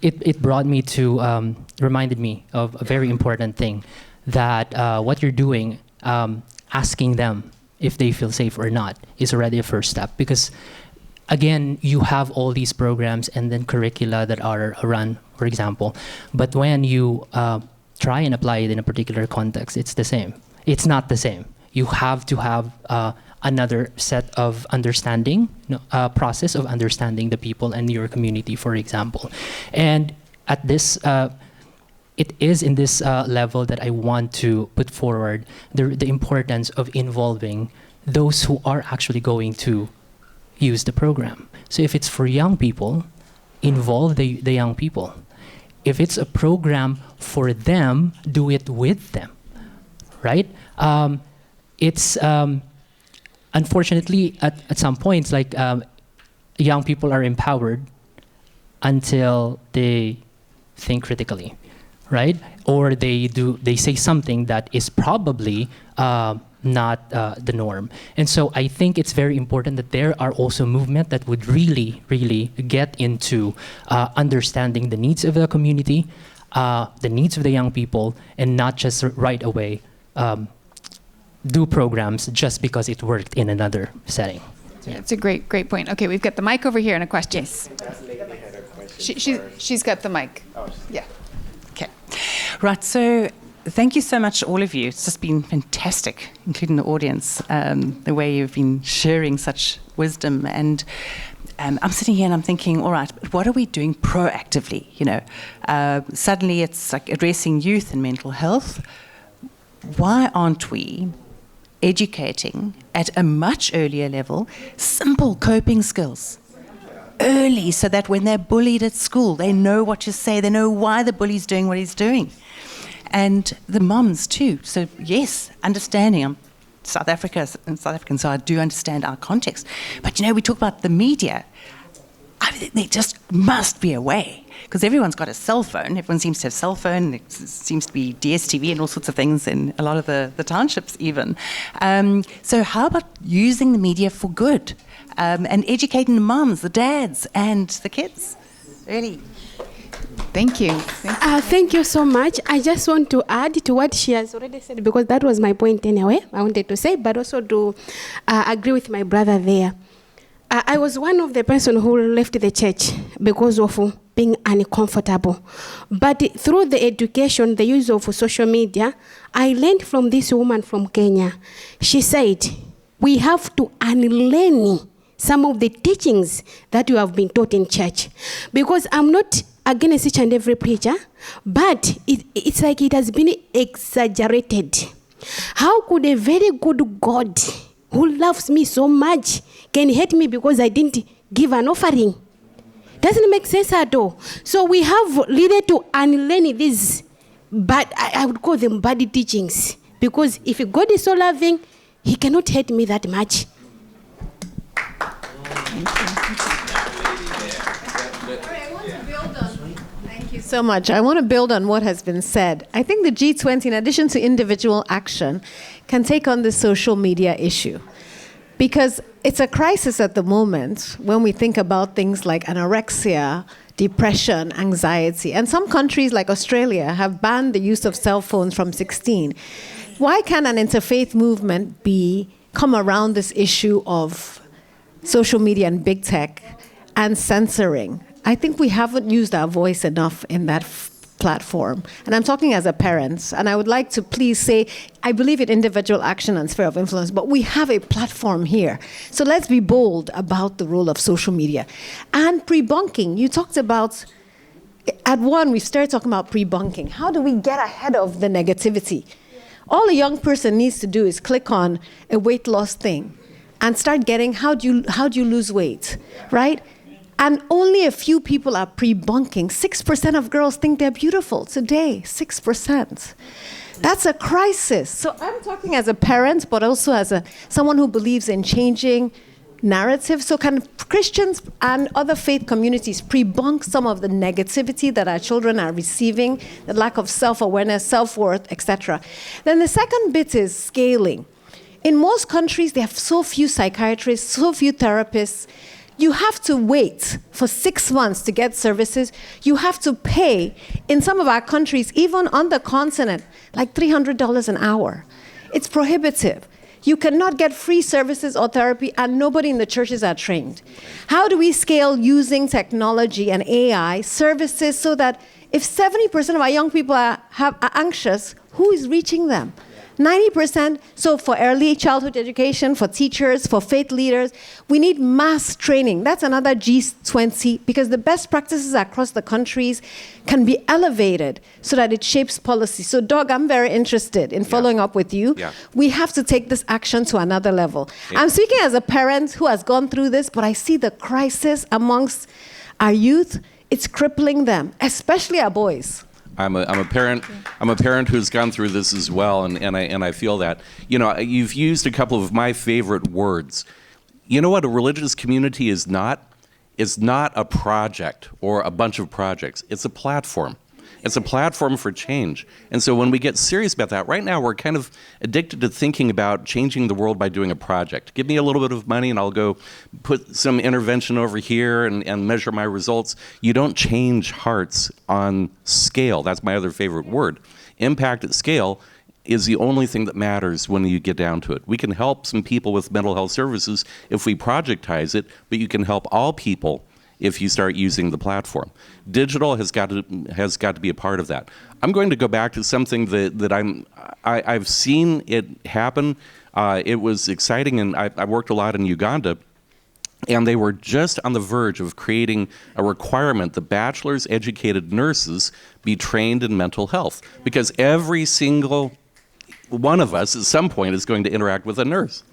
It brought me to, reminded me of a very important thing, that what you're doing, asking them if they feel safe or not, is already a first step. Because, again, you have all these programs and then curricula that are run, for example. But when you try and apply it in a particular context, it's the same. It's not the same. You have to have another set of understanding, process of understanding the people and your community, for example. And at this, it is in this level that I want to put forward the importance of involving those who are actually going to use the program. So if it's for young people, involve the young people. If it's a program for them, do it with them, right? It's unfortunately at some points, like young people are empowered until they think critically, right? Or they say something that is probably not the norm. And so I think it's very important that there are also movements that would really, really get into understanding the needs of the community, the needs of the young people, and not just right away do programs just because it worked in another setting. Yeah, it's a great point. Okay, we've got the mic over here and a question. Yes. She's got the mic. Yeah. Okay. Right, so thank you so much, all of you. It's just been fantastic, including the audience, the way you've been sharing such wisdom. And I'm sitting here and I'm thinking, all right, but what are we doing proactively? You know, suddenly it's like addressing youth and mental health. Why aren't we educating at a much earlier level simple coping skills early, so that when they're bullied at school, they know what to say, they know why the bully's doing what he's doing? And the moms too. So yes, understanding. I'm South African, so I do understand our context. But you know, we talk about the media. I mean, there just must be a way, because everyone's got a cell phone. Everyone seems to have a cell phone. It seems to be DSTV and all sorts of things in a lot of the townships even. So how about using the media for good and educating the mums, the dads, and the kids early? Thank you. Thank you so much. I just want to add to what she has already said, because that was my point anyway, I wanted to say, but also to agree with my brother there. I was one of the person who left the church because of being uncomfortable. But through the education, the use of social media, I learned from this woman from Kenya. She said, we have to unlearn some of the teachings that you have been taught in church. Because I'm not against each and every preacher, but it's like it has been exaggerated. How could a very good God who loves me so much can hate me because I didn't give an offering? Doesn't make sense at all. So we have really to unlearn these, but I would call them bad teachings. Because if God is so loving, he cannot hate me that much. Thank you so much. I want to build on what has been said. I think the G20, in addition to individual action, can take on the social media issue. Because it's a crisis at the moment when we think about things like anorexia, depression, anxiety. And some countries like Australia have banned the use of cell phones from 16. Why can't an interfaith movement come around this issue of social media and big tech and censoring? I think we haven't used our voice enough in that platform. And I'm talking as a parent, and I would like to please say, I believe in individual action and sphere of influence, but we have a platform here. So let's be bold about the role of social media. And pre-bunking, you talked about, at one, we started talking about pre-bunking. How do we get ahead of the negativity? All a young person needs to do is click on a weight loss thing and start getting, how do you lose weight, right? And only a few people are pre-bunking. 6% of girls think they're beautiful today, 6%. That's a crisis. So I'm talking as a parent, but also as someone who believes in changing narrative. So can Christians and other faith communities pre-bunk some of the negativity that our children are receiving, the lack of self-awareness, self-worth, etc.? Then the second bit is scaling. In most countries, they have so few psychiatrists, so few therapists. You have to wait for 6 months to get services. You have to pay, in some of our countries, even on the continent, like $300 an hour. It's prohibitive. You cannot get free services or therapy, and nobody in the churches are trained. How do we scale using technology and AI services so that if 70% of our young people are anxious, who is reaching them? 90%. So for early childhood education, for teachers, for faith leaders, we need mass training. That's another G20, because the best practices across the countries can be elevated so that it shapes policy. So Doug, I'm very interested in following up with you. Yeah. We have to take this action to another level. Yeah. I'm speaking as a parent who has gone through this, but I see the crisis amongst our youth. It's crippling them, especially our boys. I'm a parent. I'm a parent who's gone through this as well, and I feel that. You know, you've used a couple of my favorite words. You know what a religious community is not? It's not a project or a bunch of projects. It's a platform. It's a platform for change. And so when we get serious about that, right now we're kind of addicted to thinking about changing the world by doing a project. Give me a little bit of money and I'll go put some intervention over here and measure my results. You don't change hearts on scale. That's my other favorite word. Impact at scale is the only thing that matters when you get down to it. We can help some people with mental health services if we projectize it, but you can help all people if you start using the platform. Digital has got to be a part of that. I'm going to go back to something that I've seen it happen. It was exciting, and I worked a lot in Uganda, and they were just on the verge of creating a requirement that bachelor's educated nurses be trained in mental health, because every single one of us at some point is going to interact with a nurse.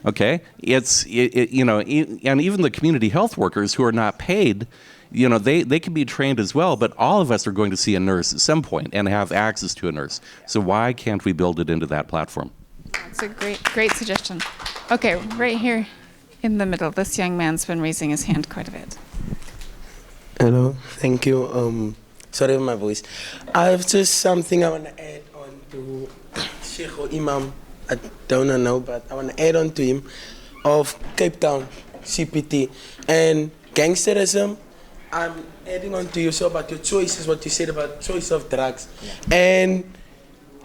Okay, you know, and even the community health workers who are not paid, you know, they can be trained as well. But all of us are going to see a nurse at some point and have access to a nurse. So why can't we build it into that platform? That's a great suggestion. Okay, right here in the middle, this young man's been raising his hand quite a bit. Hello, thank you. Sorry for my voice. I have just something I want to add on to Sheikh or Imam. I don't know, but I want to add on to him of Cape Town, CPT, and gangsterism. I'm adding on to you so about your choices, what you said about choice of drugs. Yeah. And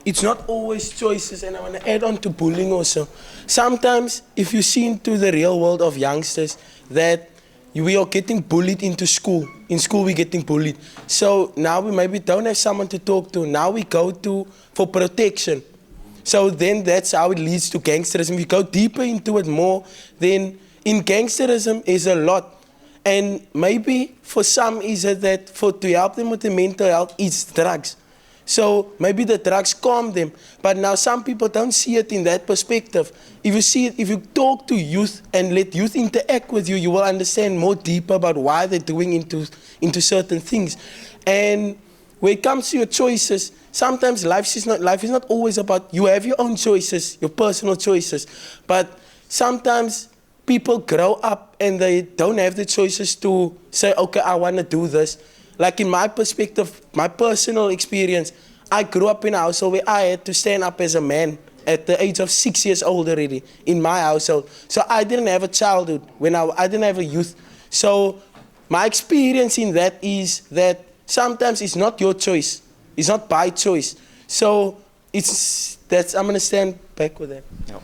it's not always choices, and I want to add on to bullying also. Sometimes, if you see into the real world of youngsters, that we are getting bullied into school. In school, we're getting bullied. So now we maybe don't have someone to talk to. Now we go to for protection. So then that's how it leads to gangsterism. We go deeper into it more, then in gangsterism is a lot. And maybe for some is it that to help them with the mental health, it's drugs. So maybe the drugs calm them. But now some people don't see it in that perspective. If you see it, if you talk to youth and let youth interact with you, you will understand more deeper about why they're doing into certain things. And when it comes to your choices, sometimes life is not always about, you have your own choices, your personal choices. But sometimes people grow up and they don't have the choices to say, okay, I want to do this. Like in my perspective, my personal experience, I grew up in a household where I had to stand up as a man at the age of 6 years old already in my household. So I didn't have a childhood, I didn't have a youth. So my experience in that is that sometimes it's not your choice. It's not by choice. So I'm going to stand back with that. No.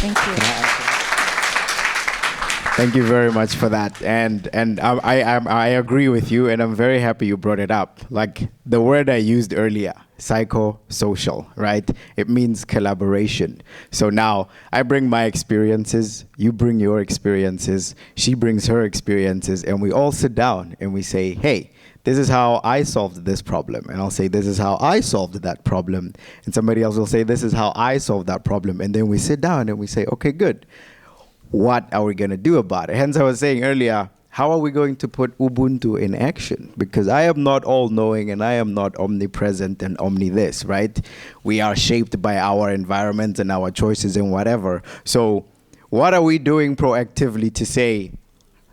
Thank you. Thank you very much for that, and I agree with you, and I'm very happy you brought it up. Like the word I used earlier, psychosocial, right? It means collaboration. So now I bring my experiences, you bring your experiences, she brings her experiences, and we all sit down and we say, hey, this is how I solved this problem. And I'll say, this is how I solved that problem. And somebody else will say, this is how I solved that problem. And then we sit down and we say, okay, good. What are we going to do about it? Hence, I was saying earlier, how are we going to put Ubuntu in action? Because I am not all-knowing and I am not omnipresent and omni-this, right? We are shaped by our environment and our choices and whatever. So what are we doing proactively to say,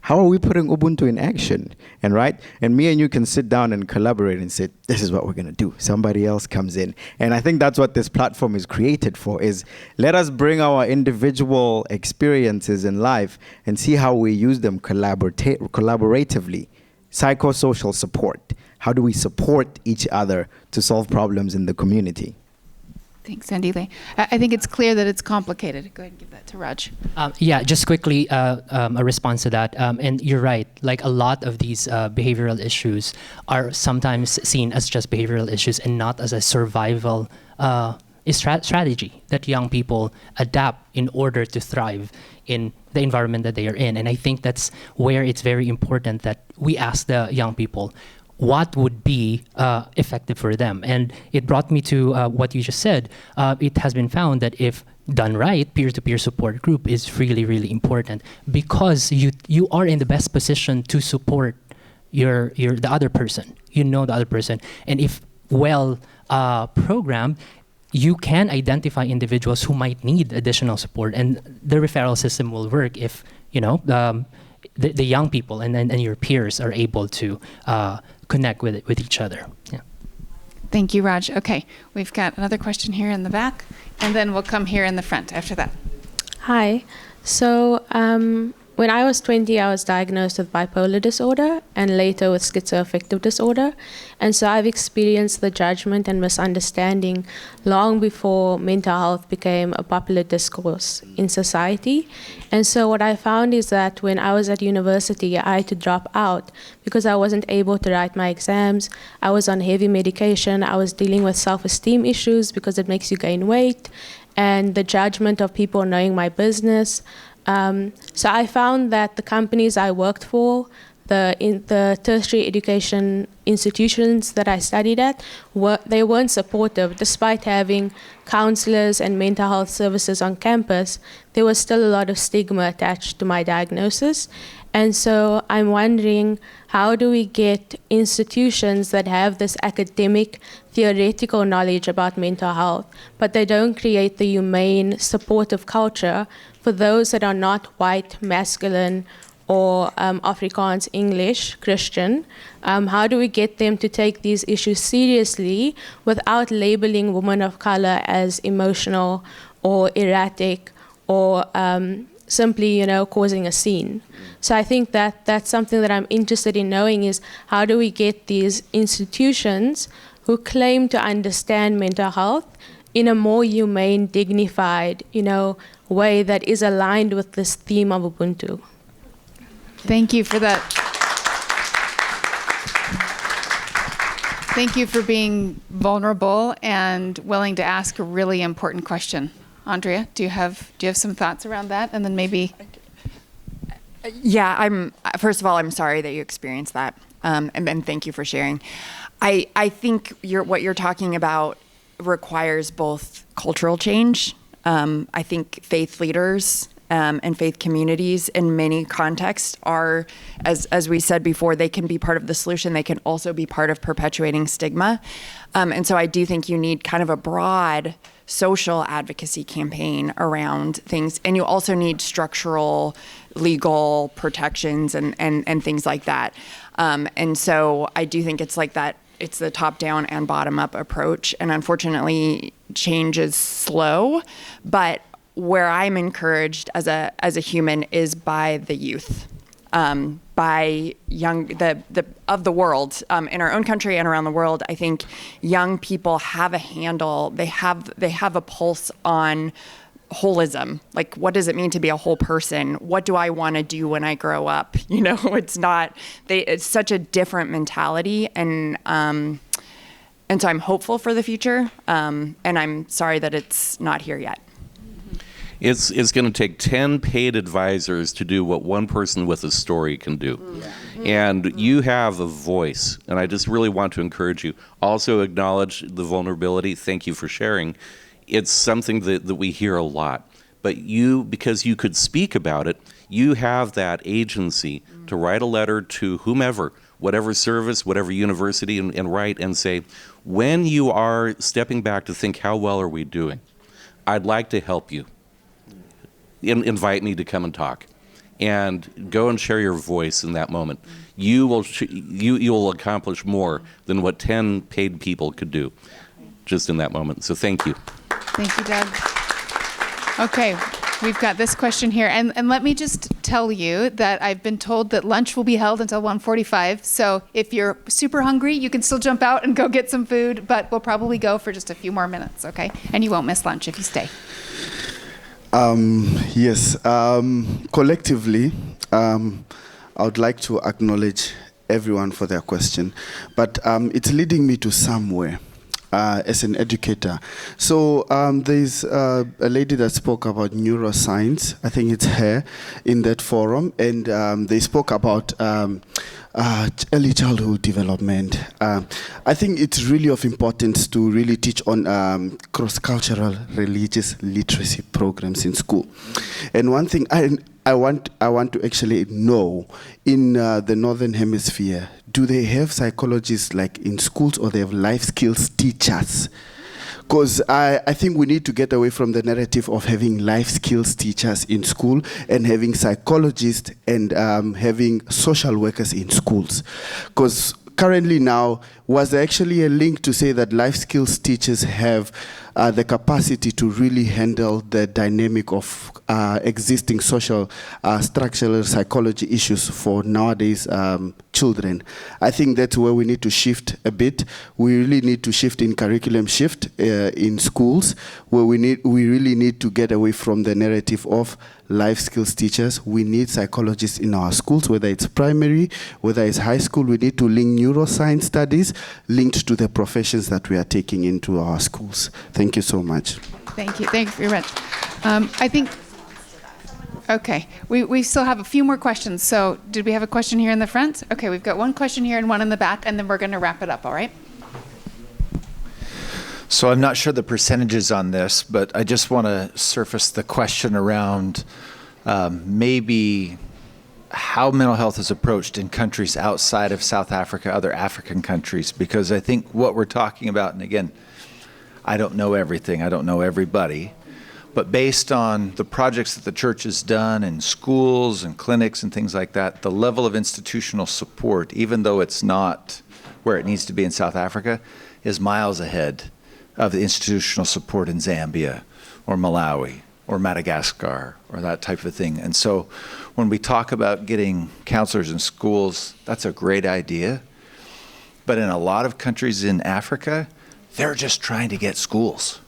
how are we putting Ubuntu in action? And right? And me and you can sit down and collaborate and say, this is what we're going to do. Somebody else comes in. And I think that's what this platform is created for, is let us bring our individual experiences in life and see how we use them collaboratively. Psychosocial support. How do we support each other to solve problems in the community? Thanks, Sandile. I think it's clear that it's complicated. Go ahead and give that to Raj. Yeah, just quickly a response to that. And you're right, like a lot of these behavioral issues are sometimes seen as just behavioral issues and not as a survival strategy that young people adapt in order to thrive in the environment that they are in. And I think that's where it's very important that we ask the young people what would be effective for them. And it brought me to what you just said. It has been found that if done right, peer-to-peer support group is really, really important, because you are in the best position to support the other person. You know the other person. And if well programmed, you can identify individuals who might need additional support, and the referral system will work if the young people and your peers are able to connect with each other. Yeah. Thank you, Raj. Okay, we've got another question here in the back, and then we'll come here in the front after that. Hi. So when I was 20, I was diagnosed with bipolar disorder and later with schizoaffective disorder. And so I've experienced the judgment and misunderstanding long before mental health became a popular discourse in society. And so what I found is that when I was at university, I had to drop out because I wasn't able to write my exams. I was on heavy medication. I was dealing with self-esteem issues because it makes you gain weight, and the judgment of people knowing my business. So I found that the companies I worked for, the tertiary education institutions that I studied at, they weren't supportive. Despite having counselors and mental health services on campus, there was still a lot of stigma attached to my diagnosis. And so I'm wondering, how do we get institutions that have this academic, theoretical knowledge about mental health, but they don't create the humane, supportive culture for those that are not white, masculine, or Afrikaans, English, Christian? How do we get them to take these issues seriously without labeling women of color as emotional or erratic or simply, causing a scene? So I think that that's something that I'm interested in knowing, is how do we get these institutions who claim to understand mental health in a more humane, dignified, way that is aligned with this theme of Ubuntu. Thank you for that. Thank you for being vulnerable and willing to ask a really important question. Andrea, do you have some thoughts around that? And then maybe. Yeah, first of all, I'm sorry that you experienced that. And thank you for sharing. I think what you're talking about requires both cultural change. I think faith leaders and faith communities in many contexts are, as we said before, they can be part of the solution. They can also be part of perpetuating stigma. And so I do think you need kind of a broad social advocacy campaign around things. And you also need structural legal protections and things like that. And so I do think it's like that. It's the top-down and bottom-up approach. And unfortunately, change is slow. But where I'm encouraged as a human is by the youth, by young of the world, in our own country and around the world. I think young people have a handle. They have a pulse on holism. Like, what does it mean to be a whole person? What do I want to do when I grow up? It's such a different mentality, and so I'm hopeful for the future, and I'm sorry that it's not here yet. It's going to take 10 paid advisors to do what one person with a story can do. Yeah. And you have a voice, and I just really want to encourage you. Also acknowledge the vulnerability. Thank you for sharing. It's something that we hear a lot. But you, because you could speak about it, you have that agency to write a letter to whomever, whatever service, whatever university, and write and say, when you are stepping back to think, how well are we doing? I'd like to help you. Invite me to come and talk, and go and share your voice in that moment. You will accomplish more than what 10 paid people could do just in that moment. So thank you. Thank you, Doug. Okay, we've got this question here. And let me just tell you that I've been told that lunch will be held until 1:45. So if you're super hungry, you can still jump out and go get some food, but we'll probably go for just a few more minutes, okay? And you won't miss lunch if you stay. Yes, collectively, I would like to acknowledge everyone for their question, but it's leading me to somewhere. as an educator. So there's a lady that spoke about neuroscience. I think it's her in that forum, and they spoke about early childhood development. I think it's really of importance to really teach on cross-cultural religious literacy programs in school. And one thing I want to actually know, in the Northern Hemisphere, do they have psychologists like in schools, or they have life skills teachers? Because I think we need to get away from the narrative of having life skills teachers in school and having psychologists and having social workers in schools. Because currently now, was there actually a link to say that life skills teachers have the capacity to really handle the dynamic of existing social structural psychology issues for nowadays children? I think that's where we need to shift a bit. We really need to shift in curriculum shift in schools, where we really need to get away from the narrative of life skills teachers. We need psychologists in our schools, whether it's primary, whether it's high school. We need to link neuroscience studies linked to the professions that we are taking into our schools. Thank you so much. Thank you. Thank you very much. I think, okay, we still have a few more questions. So did we have a question here in the front? Okay, we've got one question here and one in the back, and then we're going to wrap it up, all right? So I'm not sure the percentages on this, but I just want to surface the question around maybe how mental health is approached in countries outside of South Africa, other African countries, because I think what we're talking about, and again, I don't know everything, I don't know everybody, but based on the projects that the church has done in schools and clinics and things like that, the level of institutional support, even though it's not where it needs to be in South Africa, is miles ahead of the institutional support in Zambia or Malawi or Madagascar or that type of thing. And so when we talk about getting counselors in schools, that's a great idea. But in a lot of countries in Africa, they're just trying to get schools.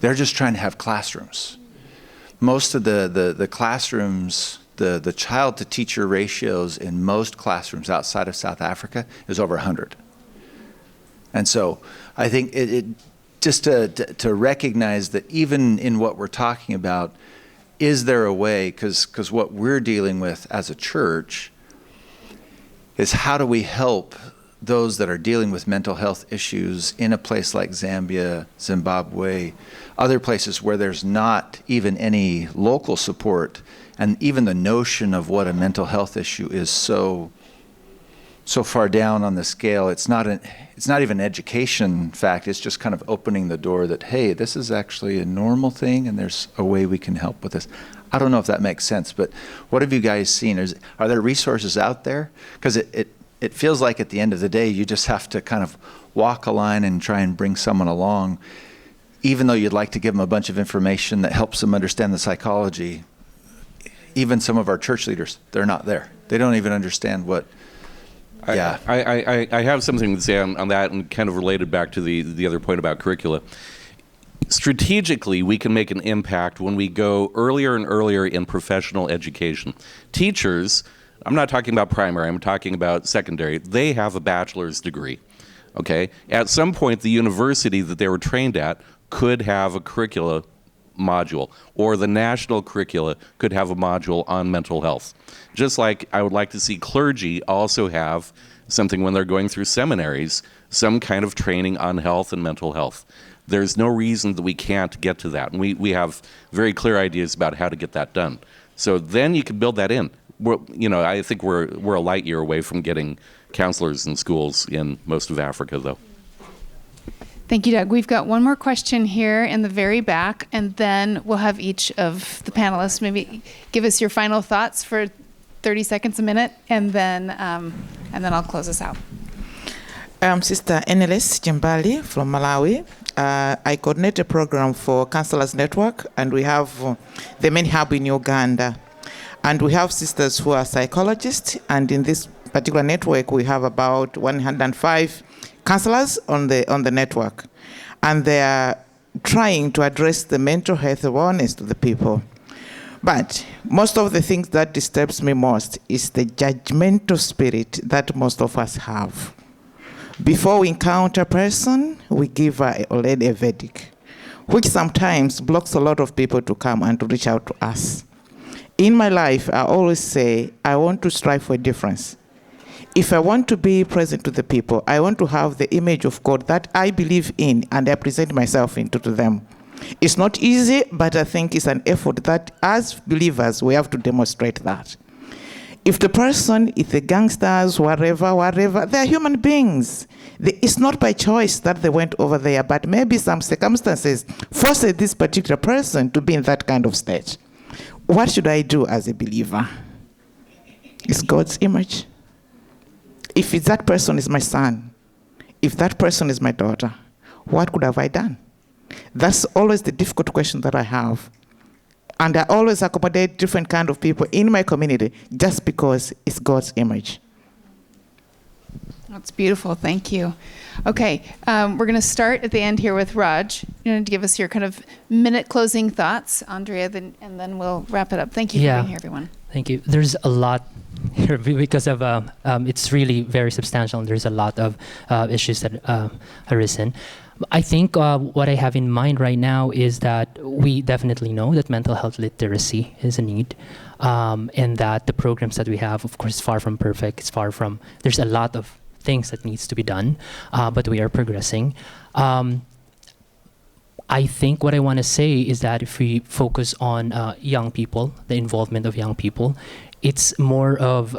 They're just trying to have classrooms. Most of the classrooms, the child to teacher ratios in most classrooms outside of South Africa is over 100. And so I think it just to recognize that even in what we're talking about, is there a way, because what we're dealing with as a church is how do we help those that are dealing with mental health issues in a place like Zambia, Zimbabwe, other places where there's not even any local support, and even the notion of what a mental health issue is so far down on the scale. It's not even an education fact. It's just kind of opening the door that, hey, this is actually a normal thing, and there's a way we can help with this. I don't know if that makes sense, but what have you guys seen? Are there resources out there? Because it feels like at the end of the day, you just have to kind of walk a line and try and bring someone along, even though you'd like to give them a bunch of information that helps them understand the psychology. Even some of our church leaders, they're not there. They don't even understand what. Yeah. I have something to say on that, and kind of related back to the other point about curricula. Strategically, we can make an impact when we go earlier and earlier in professional education. Teachers, I'm not talking about primary, I'm talking about secondary, they have a bachelor's degree, okay? At some point, the university that they were trained at could have a curricula module, or the national curricula could have a module on mental health. Just like I would like to see clergy also have something when they're going through seminaries, some kind of training on health and mental health. There's no reason that we can't get to that. And we have very clear ideas about how to get that done. So then you can build that in. I think we're a light year away from getting counselors in schools in most of Africa, though. Thank you, Doug. We've got one more question here in the very back, and then we'll have each of the panelists maybe give us your final thoughts for 30 seconds, a minute, and then I'll close us out. Sister Lelis Jimbali from Malawi. I coordinate a program for Counselors Network, and we have the main hub in Uganda. And we have sisters who are psychologists, and in this particular network, we have about 105 counselors on the network, and they are trying to address the mental health awareness to the people. But most of the things that disturbs me most is the judgmental spirit that most of us have. Before we encounter a person, we give her already a verdict, which sometimes blocks a lot of people to come and to reach out to us. In my life, I always say, I want to strive for a difference. If I want to be present to the people, I want to have the image of God that I believe in and I present myself into to them. It's not easy, but I think it's an effort that as believers, we have to demonstrate that. If the person, if the gangsters, whatever, they're human beings. It's not by choice that they went over there, but maybe some circumstances forced this particular person to be in that kind of state. What should I do as a believer? It's God's image. If that person is my son, if that person is my daughter, what could have I done? That's always the difficult question that I have. And I always accommodate different kind of people in my community just because it's God's image. That's beautiful. Thank you. Okay, we're going to start at the end here with Raj. You're going to give us your kind of minute closing thoughts, Andrea, and then we'll wrap it up. Thank you for being here, everyone. Thank you. There's a lot here because of it's really very substantial, and there's a lot of issues that have arisen. I think what I have in mind right now is that we definitely know that mental health literacy is a need, and that the programs that we have, of course, is far from perfect. It's far from, there's a lot of things that needs to be done, but we are progressing. I think what I want to say is that if we focus on young people, the involvement of young people, it's more of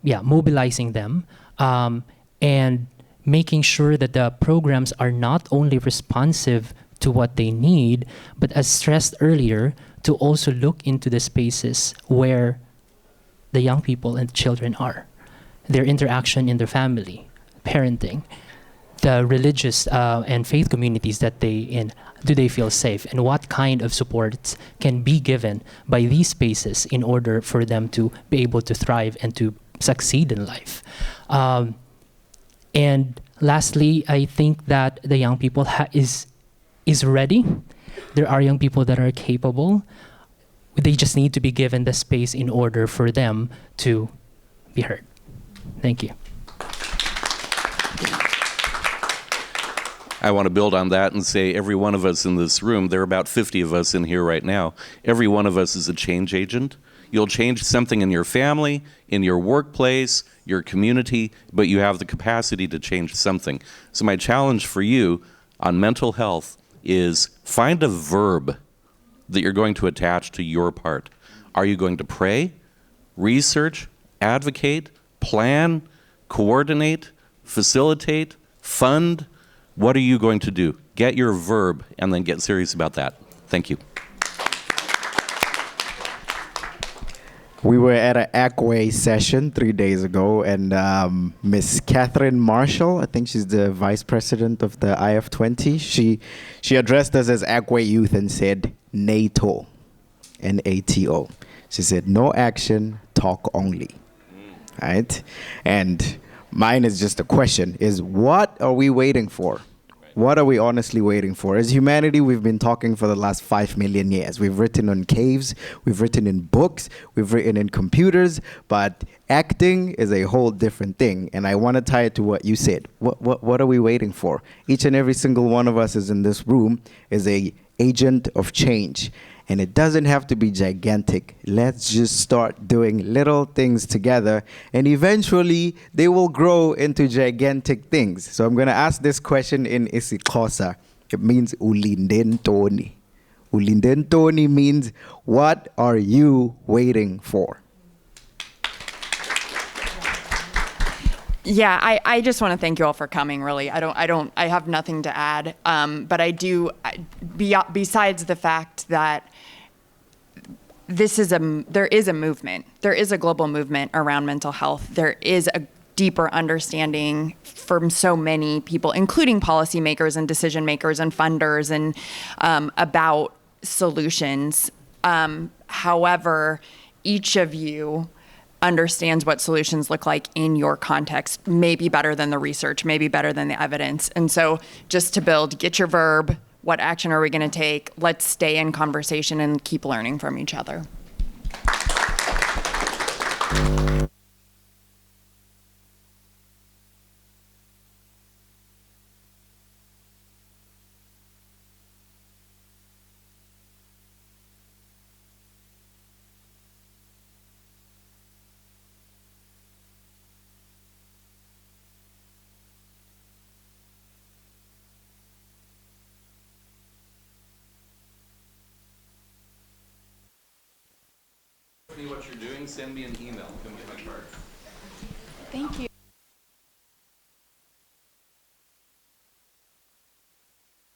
mobilizing them and making sure that the programs are not only responsive to what they need, but as stressed earlier, to also look into the spaces where the young people and children are, their interaction in their family, parenting, the religious and faith communities that they in. Do they feel safe? And what kind of supports can be given by these spaces in order for them to be able to thrive and to succeed in life? And lastly, I think that the young people is ready. There are young people that are capable. They just need to be given the space in order for them to be heard. Thank you. I want to build on that and say every one of us in this room, there are about 50 of us in here right now, every one of us is a change agent. You'll change something in your family, in your workplace, your community, but you have the capacity to change something. So my challenge for you on mental health is find a verb that you're going to attach to your part. Are you going to pray, research, advocate, plan, coordinate, facilitate, fund? What are you going to do? Get your verb and then get serious about that. Thank you. We were at an ACWAY session 3 days ago, and Miss Catherine Marshall, I think she's the vice president of the IF20, she addressed us as ACWAY youth and said, NATO, N-A-T-O. She said, no action, talk only, right? And mine is just a question, is what are we waiting for? What are we honestly waiting for? As humanity, we've been talking for the last 5 million years. We've written on caves, we've written in books, we've written in computers, but acting is a whole different thing. And I want to tie it to what you said. What are we waiting for? Each and every single one of us is in this room is an agent of change. And it doesn't have to be gigantic. Let's just start doing little things together, and eventually they will grow into gigantic things. So I'm going to ask this question in isiXhosa. It means ulindentoni. Ulindentoni means, what are you waiting for? Yeah, I just want to thank you all for coming, really. I have nothing to add, but I do, besides the fact that there is a movement. There is a global movement around mental health. There is a deeper understanding from so many people, including policymakers and decision makers and funders, and about solutions. However, each of you understands what solutions look like in your context, maybe better than the research, maybe better than the evidence. And so just to build, get your verb, what action are we going to take? Let's stay in conversation and keep learning from each other. me what you're doing, send me an email. Come get my card. Thank you.